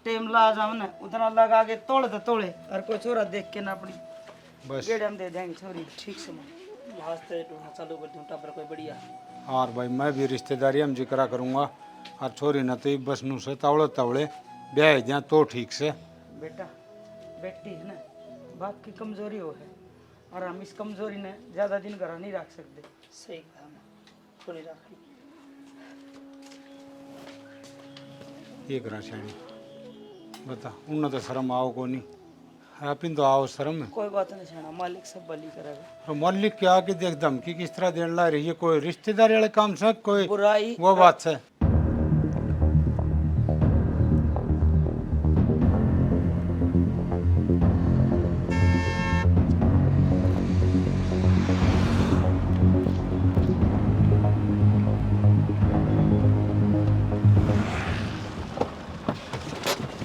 टाइम ला जाओ ना उतना लगा के तोड़ दे तोड़े, और कोई छोरा देख के ना अपनी बस गेड़े हम दे देंगे छोरी ठीक से माँ। वास्ते ढूंढना चालू कर दूं टाबर कोई बढ़िया। और भाई मैं भी रिश्तेदारी हम जिक्रा करूँगा और छोरी न तो बस नू से तावड़े तावड़े ब्याह दिया तो ठीक से। बेटा बेटी है ना बाप की कमजोरी वो है और हम इस कमजोरी ने ज्यादा दिन घर नहीं रख सकते। सही कहा माँ, थोड़ी राखी। एक राशायनी बता उन तो शर्म आओ को नहीं आप इन तो आओ शर्म में। कोई बात नहीं छाना मालिक सब भली करेगा। और मल्लिक क्या कि देख धमकी किस तरह देने ला रही है कोई रिश्तेदारी वाले काम से कोई बुराई वो बात से।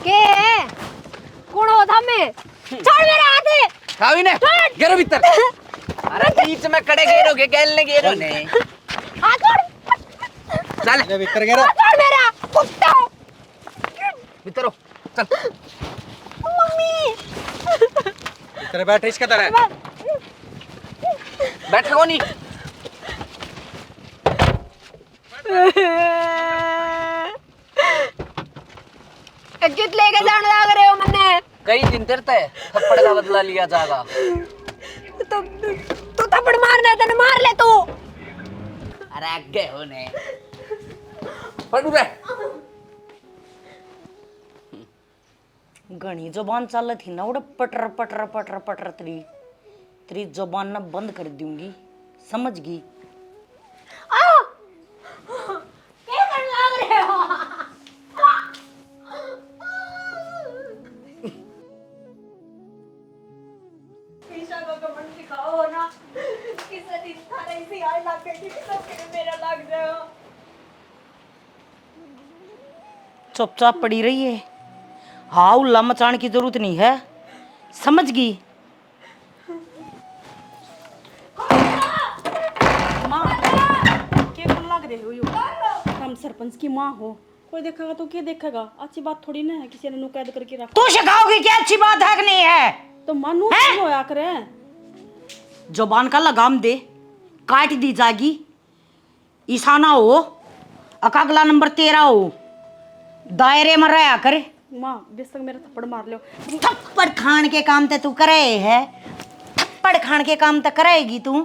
के कौन हो थमे छोड़ मेरे हाथ खावी ने गेरो भीतर। अरे बीच में खड़े गेरो के गेलने गेरो ने हाथ छोड़ चल ले भीतर गेरो। हाथ छोड़ मेरा कुत्ता भीतर हो चल। मम्मी तेरे बैठ इसका तरह बैठ को नहीं कित लेके जाने लग रहे हो मन्ने कई दिन तेरते थप्पड़ का बदला लिया जाएगा। तो तू थप्पड़ मारना है तो मार ले तू। अरे आगे हो ने पड़ू रे। घनी जुबान चल थी ना उड़ा पटर पटर पटर पटर तेरी जुबान ना बंद कर दूंगी समझ गई। क्या करने लग रहे हो दिखाओ ना किसी दिन थारे इसी आए लग गई थी तो फिर मेरा लग जाओ। चुपचाप पड़ी रही है। हाँ उल्ला मचाने की जरूरत नहीं है समझ गई। माँ क्या बोल लग रहे हो यो? हम सरपंच की माँ हो कोई देखेगा तो क्या देखेगा? अच्छी बात थोड़ी ना है किसी ने नु कैद करके रखा। तू सिखाओगी क्या अच्छी बात है कि नहीं है? तो मानू होया करे जुबान का लगाम दे काट दी जाएगी। ईशाना हो अगला नंबर 13 हो दायरे में रहा करे। माँ बेशक मेरा थप्पड़ मार लो। थप्पड़ खान के काम ते तू करे है। थप्पड़ खान के काम ते करेगी तू।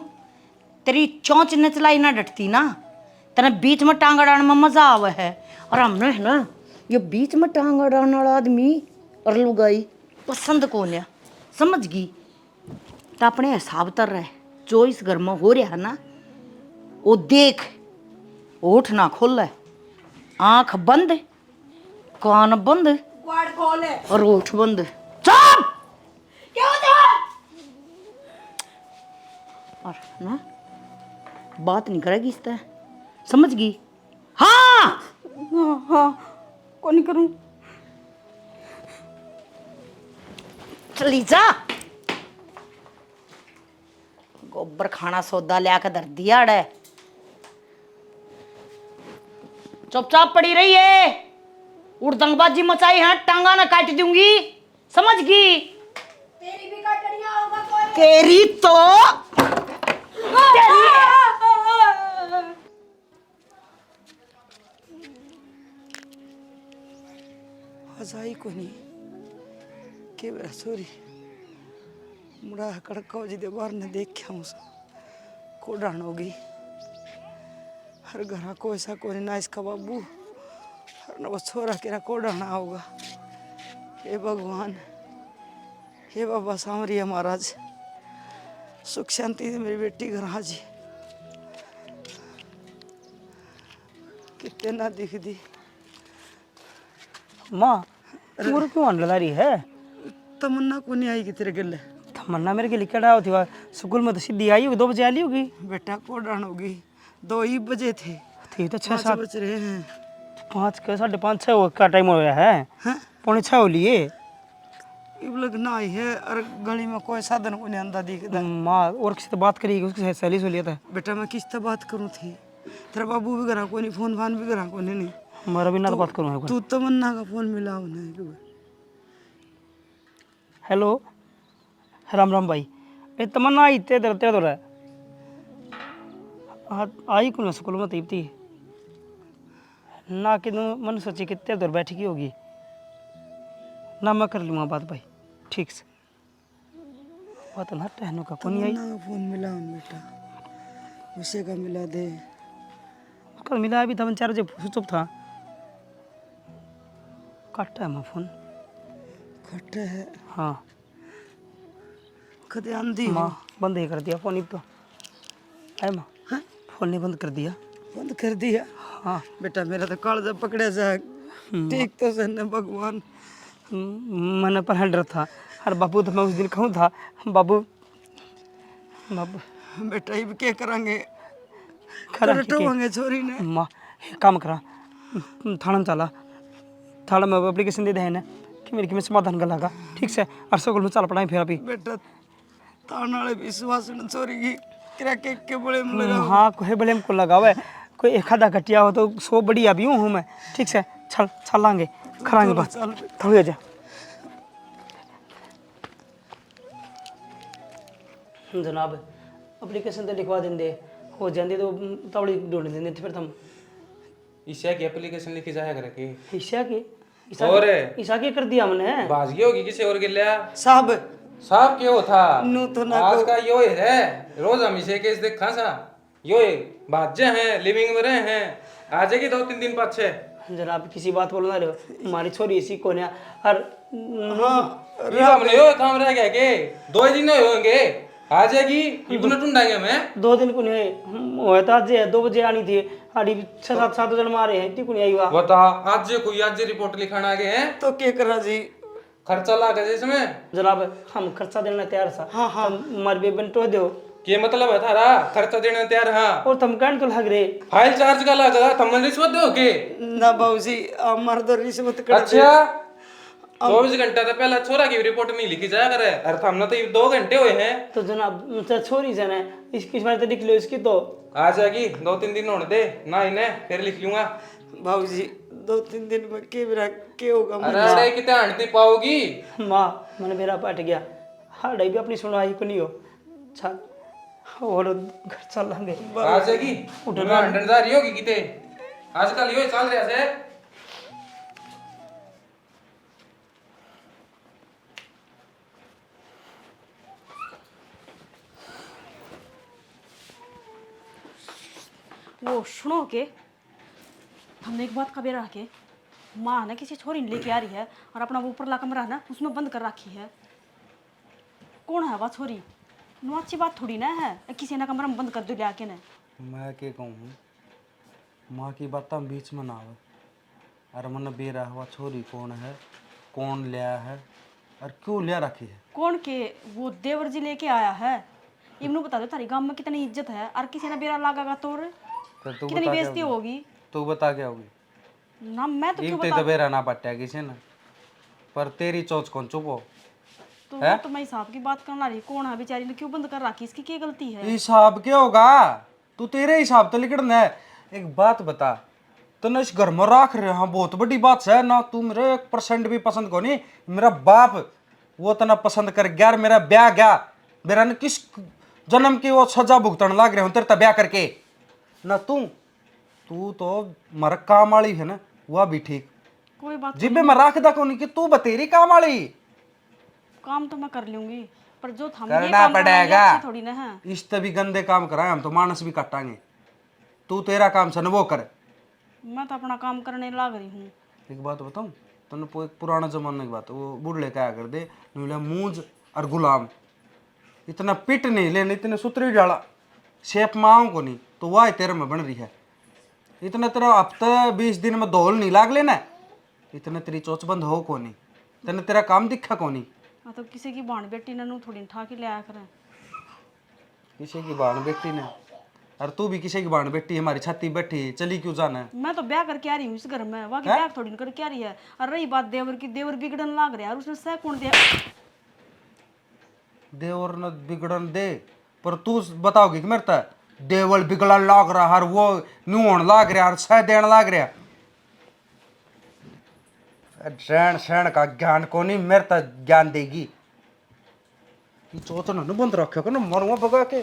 तेरी चोंच नचलाई ना डटती ना तेने बीच में टांग अड़ाने में मजा आवे है। और हमने है ना ये बीच में टांग अड़ाने वाला आदमी और लुगाई पसंद कौन है समझ गई। तो अपने हिसाब तर रहे जो इस घर में हो रहा है ना वो देख। ओठ ना खोल है आंख बंद कान बंद और ओठ बंद। चुप क्या होता है और ना बात नहीं करेगी इस तरह समझ गई। हाँ हाँ हाँ कौन करूँ? चली जा। गोबर खाना सौदा लिया के धर दिया अड़े। चुपचाप पड़ी रही है। उड़दंगबाजी मचाई है टांगा ना काट दूंगी समझ गई। तेरी भी कटनिया होगा कोई तेरी तो हजाई को नहीं के बेरा सॉरी मुड़ा कड़का जी दे बाहर ने देखा मुझे कोडान हो गई। हर घर को ऐसा कोई ना इसका बाबू हर न वो छोरा केरा कोडाना होगा। हे भगवान हे बाबा सांवरिया महाराज सुख शांति से मेरी बेटी घर हाजी कितने ना दिख दी। माँ तुम्हारे क्यों आने लगा रही है? तमन्ना को नहीं आएगी तेरे गले। तमन्ना मेरे के लिखा डाल थी स्कूल में तो सीधी आई होगी 2 बजे आई होगी। बेटा कोडान होगी 2 ही बजे थे ठीक तो 5 6-7 बज रहे हैं। 5 के 5:30 6 का टाइम हो गया है। हाँ? 5:45 हो लिए। इब लग ना आई है और गली में कोई साधन को नहीं अंदा दिखता। माँ और किसी से बात करेगी उसकी सहेली से लिया था। बेटा मैं किससे बात करूँ थी तेरा बाबू भी करा को नहीं फोन फान भी करा को नहीं। हमारा भी ना तो बात करूँ। तू तमन्ना का फोन मिला उन्हें। हेलो राम राम भाई ए तमन्ना आई ते तेरे तो रहा आई कौन स्कूल में तीपती ना कि मन सोची कि तेरे बैठ की होगी ना मैं कर लूँगा बात भाई ठीक से बात ना टहनो का कौन आई ना फोन मिला बेटा उसे का मिला दे कल मिला अभी था 4 बजे चुप था काटा है मैं फोन खट्टे है हाँ कदे आंधी माँ बंद ही कर दिया फोन ही तो है माँ हाँ? फोन नहीं बंद कर दिया बंद कर दिया हाँ बेटा मेरा तो कालजा पकड़े जा ठीक तो सन्ने भगवान मैंने पर हैंडर था अरे बाबू तो मैं उस दिन कहूँ था बाबू बाबू बेटा ये क्या करांगे खरा करटवांगे छोरी ने माँ एक काम करा थाना में चला थाना में एप्लीकेशन दे दे ना कि मेरी कि मैं समाधान कर लगा ठीक से और स्कूल में चल पड़ाई फिर अभी बेटा थाना वाले विश्वास न छोरी की किरा के बड़े में लगा हाँ कोई बड़े को लगा हुआ है कोई एक आधा घटिया हो तो 100 बढ़िया भी हूँ मैं ठीक से चल चलांगे खरांगे बस थोड़ी जा जनाब एप्लीकेशन तो लिखवा देंगे हो जाती तो तवड़ी ढूंढ देंगे फिर तुम ईशा की एप्लीकेशन लिखी जाया करे की ईशा की और ईशा की कर दिया हमने बाजगी होगी किसी और के लिया साहब साहब क्यों था नू तो ना आज का यो है रोज हम इसे केस देखा सा यो भाज्य हैं लिविंग में रहे हैं आ जाएगी 2-3 दिन पाछे जनाब किसी बात बोलो ना रहे हमारी छोरी इसी को ने हर ये हमने यो काम रह गया के 2 दिन होंगे आ जाएगी इतना ढूंढाएंगे मैं 2 दिन को नहीं हुआ था आज 2 बजे आनी थी अभी 6-7 जन मारे हैं ती को नहीं आई हुआ बता आज कोई आज रिपोर्ट लिखाना आ गए हैं तो क्या करा जी खर्चा लागा इसमें जनाब हम खर्चा देना तैयार सा हाँ हमारे बेबन तो दो ये मतलब है थारा खर्चा देने तैयार हाँ और तुम कहने को लग रहे फाइल चार्ज का लगा तुमने रिश्वत दो के ना बाबूजी हमार तो रिश्वत कर अच्छा 24 घंटा तो पहले छोरा की रिपोर्ट नहीं लिखी जाया करे अरे हमने तो 2 घंटे हुए हैं तो जनाब छोरी जन है इसकी बार तो लिख लो इसकी तो आ जाएगी 2-3 दिन होने दे ना इन्हें फिर लिख लूंगा बाबूजी 2-3 दिन में के होगा अरे कितने हंडती पाओगी माँ मैंने मेरा पट गया हाँ भी अपनी सुनवाई को नहीं हो चल और घर चल लेंगे आ जाएगी उठना हंडन जा रही होगी किते आजकल यो चल रहा है वो सुनो के हमने एक बात का बेरा के माँ ना किसी छोरी ने लेके आ रही है और अपना वो ऊपर ला कमरा ना उसमें बंद कर रखी है कौन है वह छोरी नो अच्छी बात थोड़ी ना है किसी ने कमरा में बंद कर दो ले आके ना मैं के कहूँ माँ की बात बीच में ना आवे अरे मन बेरा हुआ छोरी कौन है कौन लिया है और क्यों लिया रखी है कौन के वो देवर जी लेके आया है इमनु बता दो तारी गांव में कितनी इज्जत है और किसी ने बेरा लगागा तो कितनी बेइज्जती होगी तू बता क्या होगी ना मैं तो क्यों तो बेरा ना पट्टा किसी ने पर तेरी चोच कौन चुपो तो वो तो मैं हिसाब की बात करना रही कौन है बेचारी ने क्यों बंद कर रखी इसकी क्या गलती है हिसाब क्या होगा तू तेरे हिसाब तो लिखना है एक बात बता तूने इस घर में रख रहे हाँ बहुत बड़ी बात है ना तू मेरे 1% भी पसंद को नहीं मेरा बाप वो तना पसंद कर गया मेरा ब्याह गया मेरा ने किस जन्म की वो सजा भुगतन लग रहे हो तेरे ब्याह करके ना तू तो मर काम वाली है ना वह भी ठीक कोई बात जिबे मैं रखदा को नहीं कि तू बतेरी काम वाली काम तो मैं कर लूंगी पर जो हम ये करना काम पड़ेगा थोड़ी ना है इस तभी गंदे काम कराए हम तो मानस भी काटांगे तू तेरा काम सन वो कर मैं तो अपना काम करने लग रही हूँ एक बात बताऊं तने एक पुराना जमाने की बात वो बुढ़ले क्या कर दे बोला मूंज और गुलाम इतना पिट नहीं लेने इतने सुतरी डाला शेप माओ को नहीं तो वह तेरे में बन रही है इतना तेरा हफ्ते 20 दिन में धोल नहीं लाग लेना इतने तेरी चोच बंद हो को नहीं तेने तेरा काम दिखा को नहीं हाँ तो किसी की बाण बेटी ने थोड़ी ठा के ले आया करें किसी की बाण बेटी ने और तू भी किसी की बाण बेटी हमारी छाती बैठी चली क्यों जाना है मैं तो ब्याह करके आ रही हूँ इस घर में वहाँ की ब्याह थोड़ी न करके आ रही है और रही बात देवर की देवर बिगड़न लाग रहा है और उसने सह कौन दिया देवर न बिगड़न दे पर तू बताओगी कि मेरे तक देवल बिगड़न लाग रहा और वो न्यूण लाग रहा और सह देन लाग रहा रहन सहन का ज्ञान को नहीं मेरे तक ज्ञान देगी ये चोचन न बंद रखे को ना मरुआ भगा के।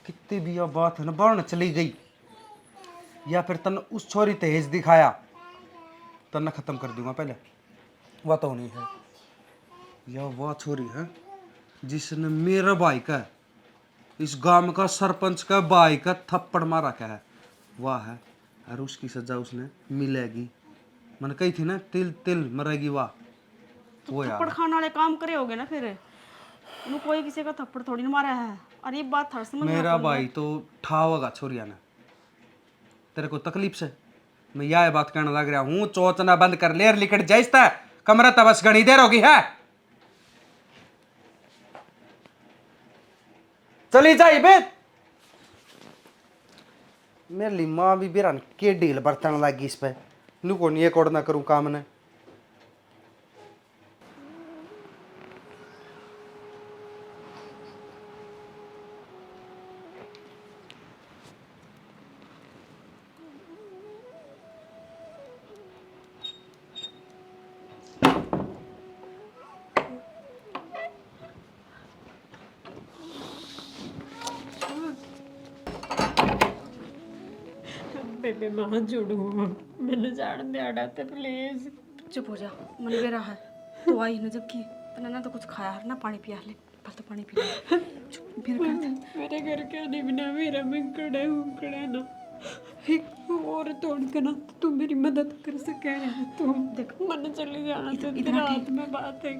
कितनी भी यह बात है ना बाहर चली गई या फिर तन उस छोरी तेज दिखाया तन खत्म कर दूंगा पहले। वह तो नहीं है यह वह छोरी है जिसने मेरा भाई का इस गांव का सरपंच का भाई का थप्पड़ मारा क्या है वाह है और उसकी सजा उसने मिलेगी। मैंने कही थी ना तिल तिल मरेगी वाह वो यार। थप्पड़ खाने वाले काम करे होगे ना फिर उन्होंने कोई किसी का थप्पड़ थोड़ी ना मारा है। और ये बात थर समझ मेरा भाई तो ठावगा छोरिया ने तेरे को तकलीफ से मैं यह बात कहने लग रहा हूँ चोचना बंद कर ले लिकट जाइस्ता कमरा तबस घनी देर होगी है चली जाई बेत मेरी माँ भी बेरा के डील बरतन लगी इस पे नू को नहीं एक और ना करूँ काम ने। बेबे मां जोड़ू मैंने जान दे आड़ा ते प्लीज। चुप हो जा मन बेरा है तो आई ना जबकि तने ना तो कुछ खाया है ना पानी पिया ले पहले तो पानी पी ले। चुप फिर कर दे। मेरे घर के आने बिना मेरा मन कड़ा उकड़ा ना एक और तोड़ के ना तू मेरी मदद कर सके है तू देख मन चली जाना तो इतना रात में बात है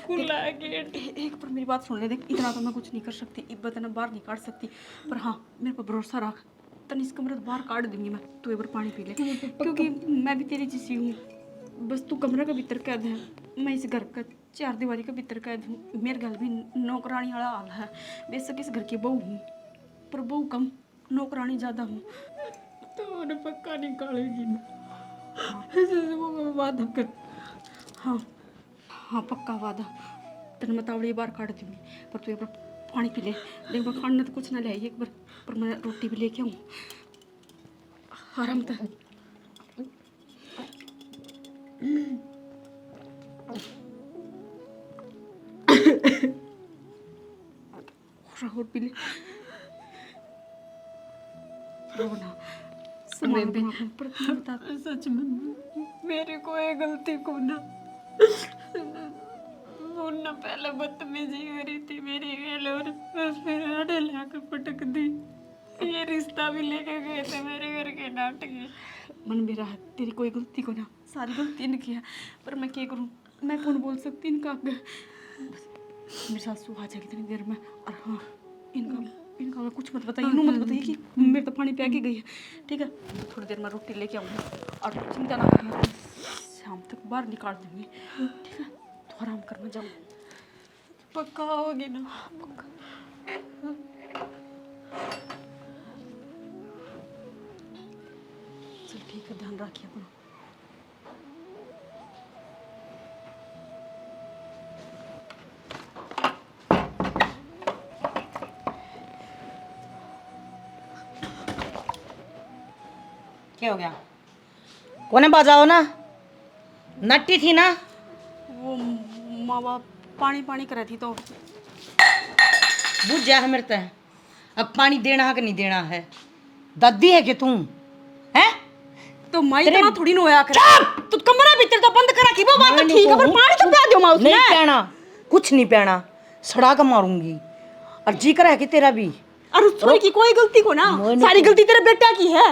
खुला गेट। एक पर मेरी बात सुन ले देख इतना तो मैं कुछ नहीं कर सकती इब्बत ना बाहर नहीं काट सकती पर हाँ मेरे पर भरोसा रख तन इस कमरे से बाहर काट दूंगी मैं तू एक बार पानी पी ले क्योंकि मैं भी तेरी जैसी हूँ बस तू कमरे का भीतर कैद है मैं इस घर का चार दीवारी का भीतर कैद हूँ। मेरे घर भी नौकरानी वाला हाल है बेशक इस घर की बहू हूँ पर बहू कम नौकरानी ज़्यादा हूँ। तो उन्हें पक्का निकालेगी ना जैसे वो वादा कर। हाँ हाँ पक्का वादा तेरे मैं तावड़ी बार काट दूंगी पर तू एक बार पानी पी ले देख बार खाने तो कुछ ना ले एक बार पर मैं रोटी भी लेके आऊँ आराम से। और पी ले रो ना सामान भी पर तू बता सच में मेरी कोई गलती को ना वो ना पहले बदतमीजी करी थी मेरी गल और फिर आड़े लाकर पटक दी। ये रिश्ता भी लेके गए थे मेरे घर के नाटक। मन मेरा है तेरी कोई गलती को ना सारी गलती इनकी है पर मैं क्या करूँ मैं कौन बोल सकती इनका आगे मेरे साथ सु आ जाएगी इतनी देर में। और हाँ इनका मैं कुछ मत बताइए इन्हों मत बताइए कि मेरे तो पानी पिया के गई है ठीक है। थोड़ी देर में रोटी लेके आऊँगी और चिंता ना करिए शाम तक बाहर निकाल दूँगी ठीक है। तो आराम कर मैं जाऊँ पक्का होगी ना चल ठीक है ध्यान रखिए अपना। क्या हो गया कोने बजाओ ना नट्टी थी ना वो माँ बाप पानी पानी कर रही थी तो बुझ जा मेरे ते अब पानी देना है कि नहीं देना है दादी है कि तू है तो माई इतना थोड़ी ना होया कर तू कमरा भीतर तो बंद करा की वो बात तो ठीक है पर पानी तो पिया दो माँ नहीं पीना कुछ नहीं पीना सड़ा के मारूंगी और जी करा है कि तेरा भी और उस छोरी की कोई गलती को ना सारी गलती तेरे बेटा की है।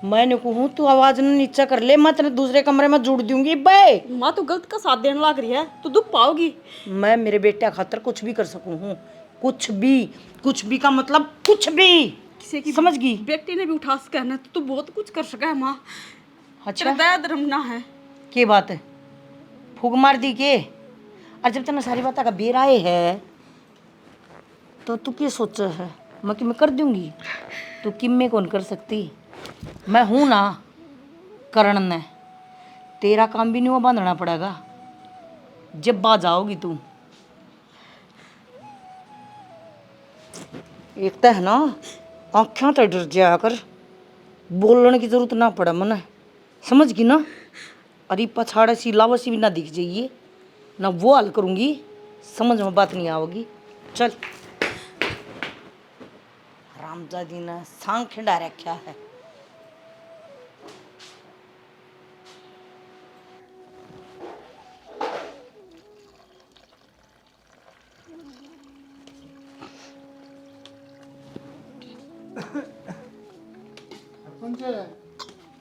मैंने कहूँ तू आवाज न नीचा कर ले मैं तेरे दूसरे कमरे में जुड़ दूंगी बे। माँ तू गलत का साथ देने लग रही है तू दुख पाओगी। मैं मेरे बेटे खातर कुछ भी कर सकूँ हूँ कुछ भी का मतलब कुछ भी किसी की समझ गई बेटी ने भी उठा सके ना तो तू बहुत कुछ कर सका है माँ। अच्छा दया धर्म ना है के बात है फूक मार दी के और जब तेना सारी बात का बेर आए है तो तू क्या सोच है मैं कि मैं कर दूंगी तू किम में कौन कर सकती मैं हूं ना करण ने तेरा काम भी नहीं वो बांधना पड़ेगा जब बाज आओगी तू एक तो है ना आँखें तो डर जाया कर बोलने की जरूरत ना पड़े मने समझ गई ना अरे पछाड़े सी लावसी भी ना दिख जाइए ना, वो हल करूंगी, समझ में बात नहीं आओगी। चल रामजादी ने सांग खिंडा रखा है।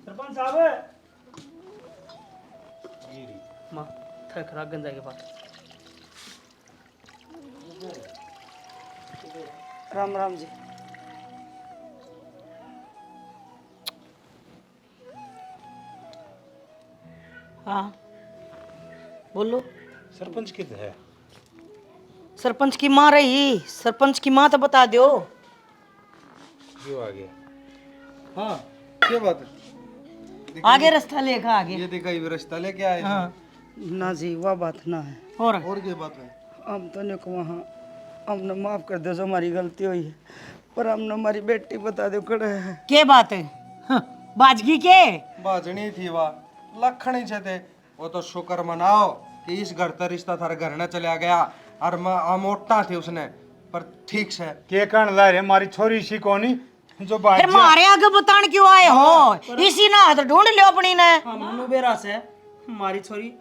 सरपंच साहब माँ थक खराब गंजा के पास। राम राम जी। हाँ बोलो। सरपंच किधर है? सरपंच की माँ रही, सरपंच की माँ तो बता दो। क्यों आगे? हाँ क्या बात है? आगे रास्ता लेखा आगे। ये देखा ये रास्ता लेके आए। हाँ ना जी वह बात ना है। और क्या बात है? हम तो ने को वहाँ हमने माफ कर दो जो हमारी गलती हुई है, पर हमने हमारी बेटी बता दो कड़े है। के बात है? हाँ, बाजगी के बाजनी थी वाह लखन ही थे। वो तो शुक्र मनाओ कि इस घर का रिश्ता थारे घर न चला गया और मोटा थे उसने, पर ठीक से के कण ला रे हमारी छोरी सी कोनी जो बात फिर मारे आगे बतान क्यों आए हो? इसी ना हाथ ढूंढ लियो अपनी ने। हाँ मनु बेरा से हमारी छोरी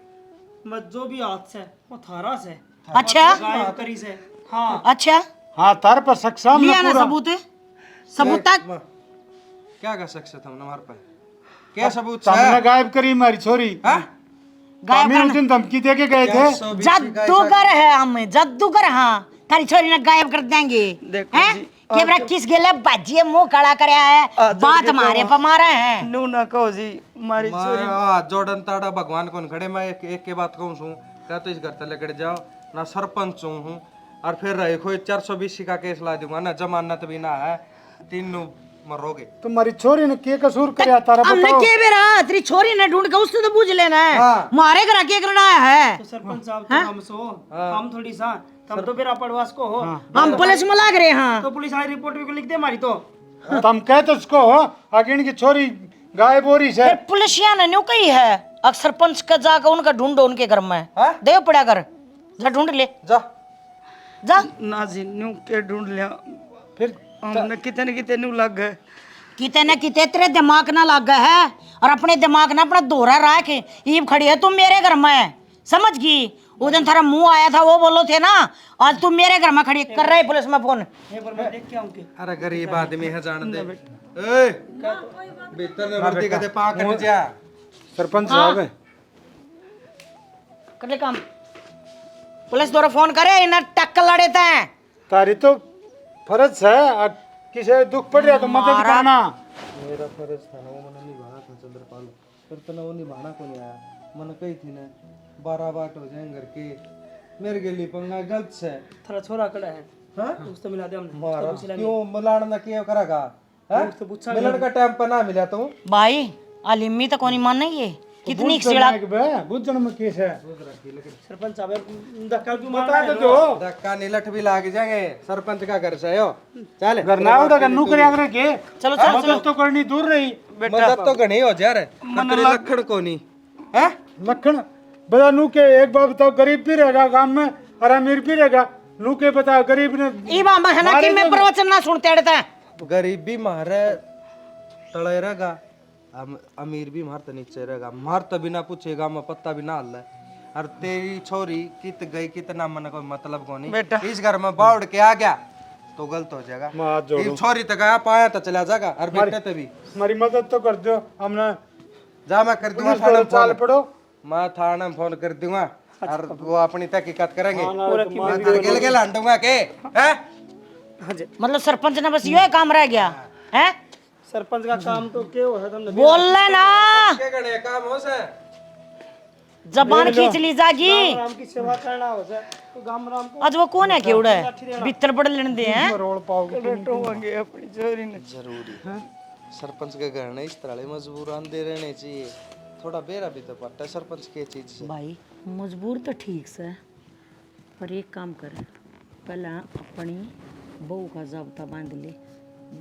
मत जो भी हाथ से वो थारा से अच्छा गायब करी से। हाँ अच्छा हाँ तार पर सक्सा लिया ना सबूत, सबूत तक क्या कर सकते थे हमारे पास? क्या सबूत सामने गायब करी हमारी छोरी। गायब हम उस दिन धमकी दे के गए थे। जादूगर है हम, जादूगर। हाँ तारी छोरी ने गायब कर देंगे। हैं केवरा किस गेले बाजी मुंह खड़ा करया है, बात मारे पर मारे हैं। नू ना कहो जी हमारी छोरी। जोड़न ताड़ा भगवान कौन खड़े। मैं एक के बात कहूँ छूं क्या तो इस घर तले लेकर जाओ ना, सरपंच हूँ और फिर रहे कोई 420 का केस ला दूंगा ना, जमानत भी ना है, तीनों मरोगे। तुम्हारी छोरी ने के कसूर करया तारा हमने बताओ? के बेरा तेरी छोरी ने ढूंढ के उससे तो पूछ लेना है। मारे करा के करना है। तो सरपंच साहब तो हम सो हम थोड़ी सा तब तो बेरा पड़वास को हो। हम पुलिस में लाग रहे हैं। तो पुलिस आई रिपोर्ट भी लिख दे हमारी। तो तुम कहते उसको हो आगे इनकी छोरी गायब हो रही है। पुलिसिया ने न्यू कही है अब सरपंच का जाकर उनका ढूंढो उनके घर में। दे पड़ा कर जा ढूंढ ले जा जा। ना जी न्यू के ढूंढ लिया, फिर हमने कितने कितने न्यू लग गए। किते न किते तेरे दिमाग ना लग गया है, और अपने दिमाग ना अपना दोहरा रख। ईब खड़ी है तुम मेरे घर में, समझ गई? वो दिन थारा मुंह आया था वो बोलो थे ना, आज तुम मेरे घर में खड़ी कर रहे पुलिस में फोन। अरे गरीब आदमी है जान दे। ए भीतर ने भर्ती कर दे पाक कर जा। सरपंच साहब है कर ले काम। पुलिस द्वारा फोन करे इन्हें टक्कर लड़े थे। तारी तो फर्ज है किसी दुख पड़ रहा तो मदद करना। मेरा फर्ज था ना वो मैंने निभाना था चंद्रपाल, फिर तो ना वो निभाना को नहीं आया। मैंने कही थी ना 12 बाट हो जाए घर के, मेरे के लिए पंगा गलत से। थोड़ा छोरा कड़ा है। हाँ उसको मिला दे हमने। मारा क्यों मिलान ना क्यों करेगा? मिलन का टाइम पर ना मिला तू भाई अलिमी तो कोनी मान नहीं है कितनी सीढ़ा बुझन में केस है। सरपंच साहब धक्का क्यों मार बता रहे दो हो? धक्का निलट भी लाग जाएंगे। सरपंच का घर से हो चल घर ना उड़ा नौकरी आगरे के चलो चलो मदद तो करनी दूर रही। मदद तो घनी हो जा रे तेरे लखन को नहीं है। लखन बता नू के एक बार बताओ, गरीब भी रहेगा गांव में और अमीर भी रहेगा। नू के बताओ गरीब ने ई बाबा है ना कि मैं प्रवचन ना सुनते अड़ता। गरीब भी मारे तड़े रहेगा, अमीर भी मार तो नीचे रहेगा। मार तो बिना पूछेगा मैं पत्ता भी ना हल्ला। और तेरी छोरी कित गई कितना मन कोई मतलब को नहीं। इस घर में बाउड़ के आ गया तो गलत हो जाएगा। ये छोरी तो गया पाया तो चला जाएगा और बेटे तो भी हमारी मदद तो कर दो। हमने जा मैं कर दूंगा थाने में चाल पड़ो, मैं थाने में फोन कर दूंगा और वो अपनी तहकीकात करेंगे। मैं तेरे गेल गेल हंटूंगा के हैं। मतलब सरपंच ने बस ये काम रह गया है। सरपंच का काम तो क्या हो है तुमने बोल ले ना, क्या करे काम हो से जबान खींच ली जागी। राम की सेवा करना हो जाए तो गाम राम को आज वो कौन है केवड़ा है भीतर पड़ लेने दे हैं। रोड पाओगे टोवांगे अपनी छोरी ने। जरूरी है सरपंच के घर ने इस तरह मजबूर आंदे रहने चाहिए। थोड़ा बेरा भी तो पड़ता है सरपंच के चीज से। भाई मजबूर तो ठीक से, पर एक काम कर पहला अपनी बहू का जब्ता बांध ले,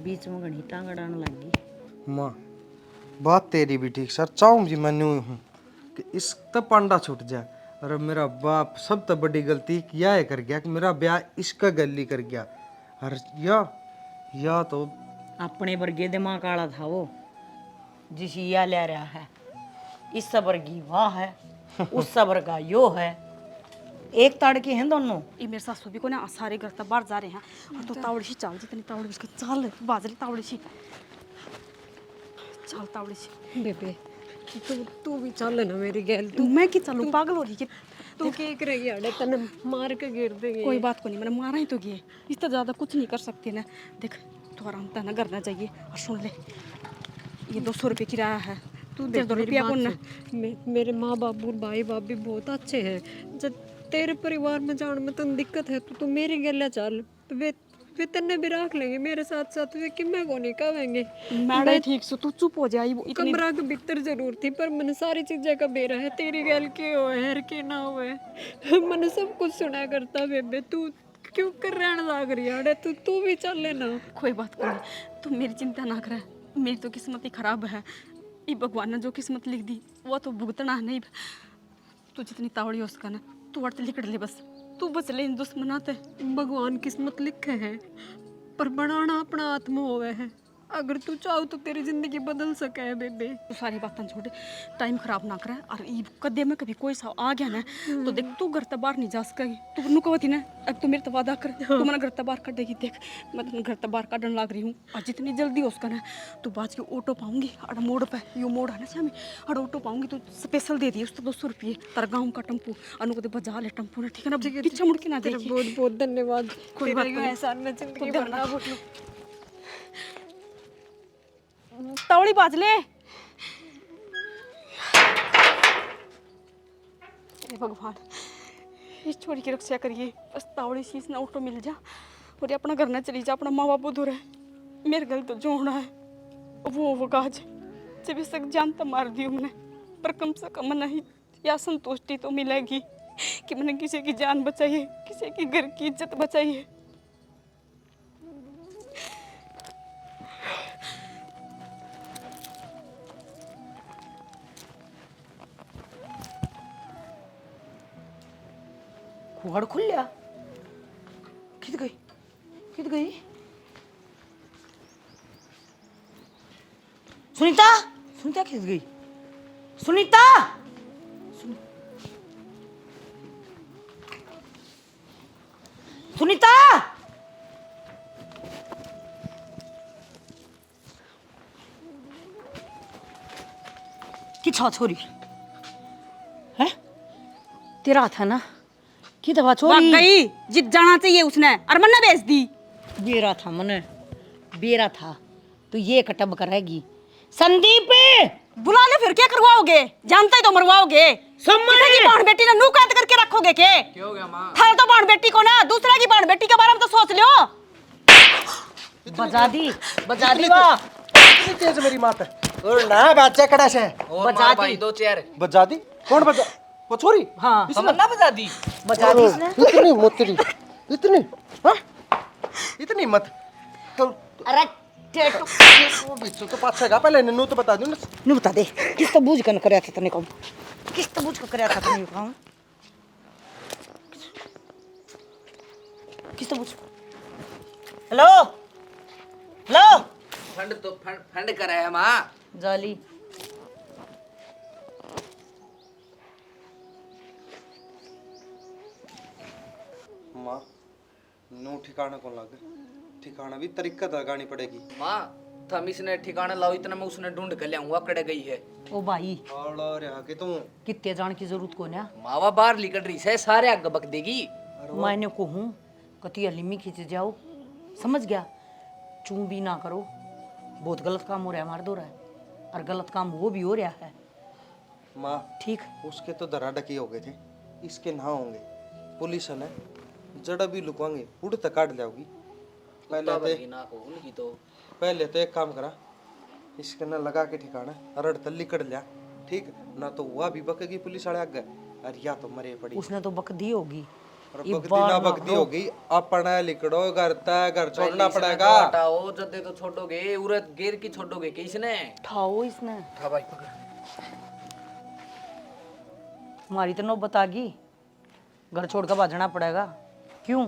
बीच में घनी टांग अड़ाने लगी। माँ बात तेरी भी ठीक सर चाहूँ जी मैं न्यू हूँ कि इस तब पांडा छूट जाए। अरे मेरा बाप सब तो बड़ी गलती किया है कर गया कि मेरा ब्याह इसका गली कर गया। अरे या तो अपने वर्गे दिमाग वाला था वो, जिस या ले रहा है। इस सबर की वाह है, उस सबर का यो है, एक ताड़ के हैं दोनों। ये मेरे सासू भी को ना सारे घर तक बाहर जा रहे हैं और तो तावड़ी सी चाल जितनी तावड़ी उसके चाल बाजरी तावड़ी सी चाल तावड़ी सी। बेबे तू भी चल ना मेरी गैल। तू मैं की चलूं पागल हो रही कि तू के करेगी अड़े तने मार के गिर देंगे। कोई बात को नहीं, मैंने मारा ही तो गया, इससे ज्यादा कुछ नहीं कर सकती ना। देख तू आराम से ना करना चाहिए। और सुन ले, ये 200 रुपये किराया है, तू दे 2 रुपया को ना। मेरे माँ बाप और भाई बाप भी बहुत अच्छे हैं। जब तेरे परिवार में जान में तन दिक्कत है तो तू मेरी गले चल, वे तन्ने भी रख लेंगे मेरे साथ साथ। वे कि मैं को नहीं कहेंगे मैडम ठीक से तू चुप हो जाए। वो इतनी कमरा के भीतर जरूर थी पर मैंने सारी चीजें का बेरा है। तेरी गल के हो है के ना हो है, मैंने सब कुछ सुना करता। बेबे तू क्यों कर रहने लाग रही है? तू भी चल लेना। कोई बात को नहीं, तू मेरी चिंता ना कर। मेरी तो किस्मत ही खराब है, ये भगवान ने जो किस्मत लिख दी वो तो भुगतना नहीं। तू जितनी तावड़ी हो उसका ना तू अर्थ लिख ले, बस तू बच ले इन दुश्मनाते। भगवान किस्मत लिखे है पर बनाना अपना आत्मा होवे है। अगर तू चाहो तो तेरी जिंदगी बदल सके है बेबे। तू सारी बातें छोड़, टाइम खराब ना करे। और ये कदे में कभी कोई सा आ गया ना तो देख तू घर तक बाहर नहीं जा सकेगी। तू नुकवती ना, अब तू मेरे तो वादा कर, तू मैंने घर तक बाहर कर देगी। देख मैं तेरे घर तक बाहर काटने लग रही हूँ और जितनी जल्दी हो उसका ना तू बाज के ऑटो पाऊंगी। और मोड़ पे यो मोड़ है ना श्यामी, और ऑटो पाऊंगी तो स्पेशल दे दिए उसको 200 रुपये तार गाँव का टेम्पू अनु को बजा ले टेम्पू ने, ठीक है ना? पीछे मुड़ के ना देखिए। बहुत बहुत धन्यवाद। कोई बात नहीं, एहसान में जिंदगी भर ना भूलूं। तावड़ी बाज ले। हे भगवान, इस छोरी की रक्षा करिए, बस तावड़ी सी ना ऑटो मिल जा और ये अपना घर ना चली जा। अपना माँ बाप दूर है, मेरे गल तो जो होना है वो गाज जब इस तक जान तो मार दी मैंने, पर कम से कम नहीं या संतुष्टि तो मिलेगी कि मैंने किसी की जान बचाई है, किसी की घर की इज्जत बचाई है। कुहड़ खुल लिया, कित गई कित गई? सुनीता सुनीता कित गई? सुनीता सुनीता कि छा छोरी है तेरा था ना कि दवा छोरी गई जित जाना चाहिए उसने और मन बेच दी। बेरा था मने बेरा था तो ये कटब करेगी। संदीप बुला ले, फिर क्या करवाओगे? जानते ही तो मरवाओगे। किसी की बहन बेटी ने नू कैद करके रखोगे के? क्या हो गया माँ? थारे तो बहन बेटी को ना, दूसरे की बहन बेटी के बारे में तो सोच लो। बजा दी वाह इतनी तेज मेरी मात है। और ना बच्चा कड़ा से और मार भाई 2 चेयर बजा दी। कौन बजा? वो छोरी। हाँ हमने ना बजा दी। बजा दी इसने। इतनी मोतरी, इतनी हाँ? इतनी मत। अरे टेटू वो बिच्छू तो पास का पहले नन्नू तो बता दूं ना। नु बता दे किस तो बूझ कर करया था तने को, किस तो बूझ कर करया था तने को, किस तो बूझ। हेलो हेलो फंड तो फंड करा है माँ। जाली माँ नो ठिकाना कौन लागे? ठिकाना भी तरीका लगानी पड़ेगी। माँ थम इसने ठिकाना लाओ, इतना मैं उसने ढूंढ कर लिया कड़े गई है। ओ भाई और यहाँ के तुम कितने जान की जरूरत को ना, मावा बाहर निकल रही है, सारे आग बक देगी। मैंने को हूँ कतिया लिम्मी खींच जाओ, समझ गया? चू भी ना करो, बहुत गलत काम हो रहा है हमारे दो रहा है, और गलत काम वो भी हो रहा है। माँ ठीक उसके तो धरा डकी हो गए थे, इसके ना होंगे। पुलिस है ना जड़ा भी लुकवाएंगे उड़ तक काट जाओगी। पहले तो एक काम करा, इसके ना लगा के ठिकाना अरड़ तल्ली कर लिया, ठीक ना तो वह भी बकेगी पुलिस वाले आगे, और या तो मरे पड़ी। उसने तो बक दी होगी, और बकदी ना बकदी होगी, अपना लिकड़ो घर छोड़ना पड़ेगा। हटाओ जब तो छोड़ोगे, उरत गेर की छोड़ोगे किसने? ठाओ इसने। ठा भाई पकड़। हमारी तो नौबत आ गई, घर छोड़ कर भागना पड़ेगा। क्यों?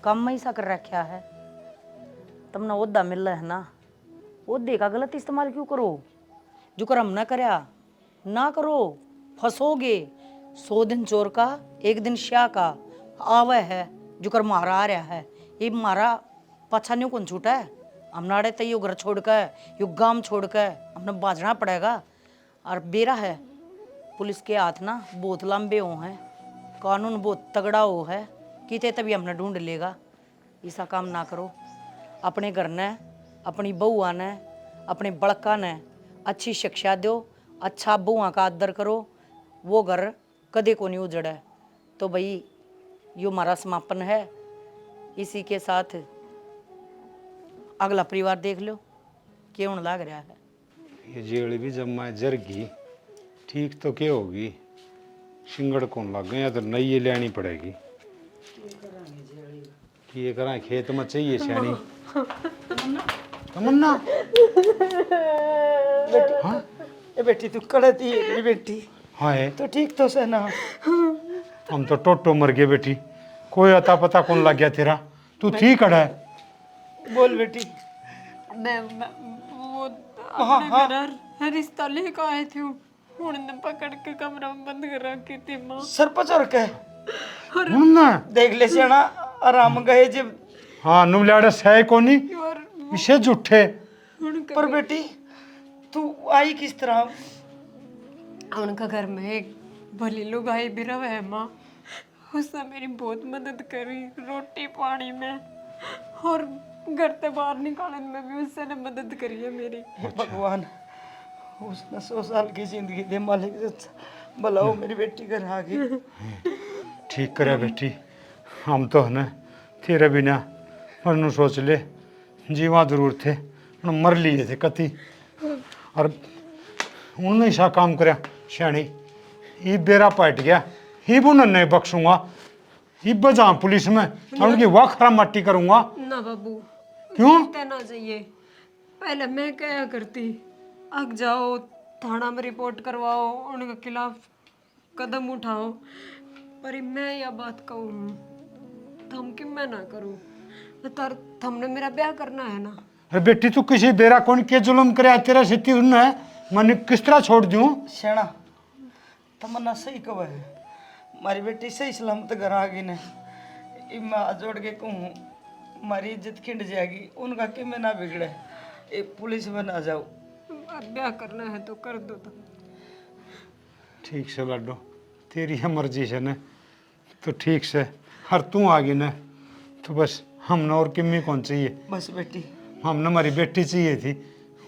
काम में ऐसा कर रखा है, तुमने ओहदा मिल रहा है ना, ओहदे का गलत इस्तेमाल क्यों करो? जो कर हमने करया ना करो, फंसोगे। 100 दिन चोर का 1 दिन शाह का आवे है, जो कर मारा आ रहा है। ये मारा पाछा नहीं कौन छूटा है, हमने आड़े तो यो घर छोड़ कर, यो गांव छोड़ कर हमने बाजना पड़ेगा। और बेरा है, पुलिस के हाथ ना बहुत लंबे हो हैं, कानून बहुत तगड़ा हो है, किते तभी हमने ढूंढ लेगा। ऐसा काम ना करो। अपने घर ने, अपनी बहुआ ने, अपने बड़का ने अच्छी शिक्षा दो, अच्छा बहुआ का आदर करो, वो घर कदे को नहीं उजड़े। तो भाई यो हमारा समापन है। इसी के साथ अगला परिवार देख लो क्यों लग रहा है। ये जेल भी जब मैं जर गई ठीक तो क्या होगी, सिंगड़ कौन लग गया तो नई लेनी पड़ेगी। ये करा खेत में चाहिए सियानी तमन्ना। हाँ ए बेटी तू कड़े थी मेरी बेटी, हाँ है तो ठीक तो से ना? हम तो टोटो मर गए बेटी, कोई अता पता कौन लग गया तेरा, तू थी कड़ा है। बोल बेटी। मैं वो अपने घर रिश्ता लेकर आए थे, उन्होंने पकड़ के कमरा में बंद कर रखी थी माँ। सरपंच और क्या मुन्ना देख ले सियाना, आराम गए जब। हाँ नुमलाड़े सह कोनी इसे झूठे। पर बेटी तू आई किस तरह? उनका घर में एक भली लुगाई भी रहा है माँ, उसने मेरी बहुत मदद करी रोटी पानी में, और घर से बाहर निकालने में भी उसने मदद करी है मेरी। भगवान उसने 100 साल की जिंदगी दे मालिक, भला हो मेरी बेटी घर आ गई। ठीक करे बेटी, हम तो है ना तेरे बिना मरनू सोच ले जीवा जरूर थे, उन्हें मर लिए थे कति। और उन्होंने ऐसा काम करया सियाणी, ये बेरा पट गया, ही बुन नहीं बख्शूंगा, ही बजा पुलिस में उनकी वाह खरा मट्टी करूंगा। ना बाबू क्यों? कहना चाहिए, पहले मैं क्या करती, अग जाओ थाना में रिपोर्ट करवाओ, उनके खिलाफ कदम उठाओ, पर मैं यह बात कहूँ थम कि मैं ना करूँ, तर थमने मेरा ब्याह करना है ना। अरे बेटी तू किसी बेरा कौन के जुल्म करे तेरा सिद्धि उन्हें मैंने किस तरह छोड़ दूं? सियाना तमन्ना सही कहा है, हमारी बेटी सही सलामत घर आ गई ने। मैं हाथ जोड़ के कहूँ हमारी इज्जत खिंड जाएगी, उनका कि मैं ना बिगड़े, ये पुलिस में ना जाओ। अब ब्याह करना है तो कर दो तुम। ठीक से लड्डू तेरी है मर्जी से न, तो ठीक से हर तू आ गई न, तो बस हमने और किम्मी कौन चाहिए? बस बेटी हमने हमारी बेटी चाहिए थी,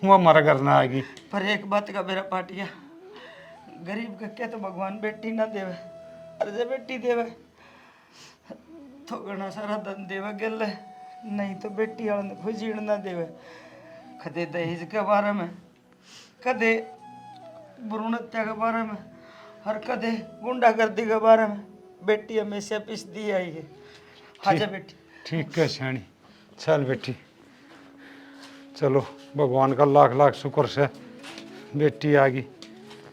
वो हमारा घर ना आ गई। पर एक बात का मेरा पाटिया, गरीब का क्या तो भगवान बेटी ना देवे, अरे जे बेटी देवे तो घना सारा धन देवे गल, नहीं तो बेटी वाले ने कोई जीण ना देवे। कदे दहेज के बारे में, कदे भ्रूण हत्या के बारे में, और कदे गुंडागर्दी के बारे में, बेटी हमेशा पिसदी आई है। आजा बेटी। ठीक है सियाणी, चल बेटी चलो, भगवान का लाख लाख शुक्र से बेटी आ गई।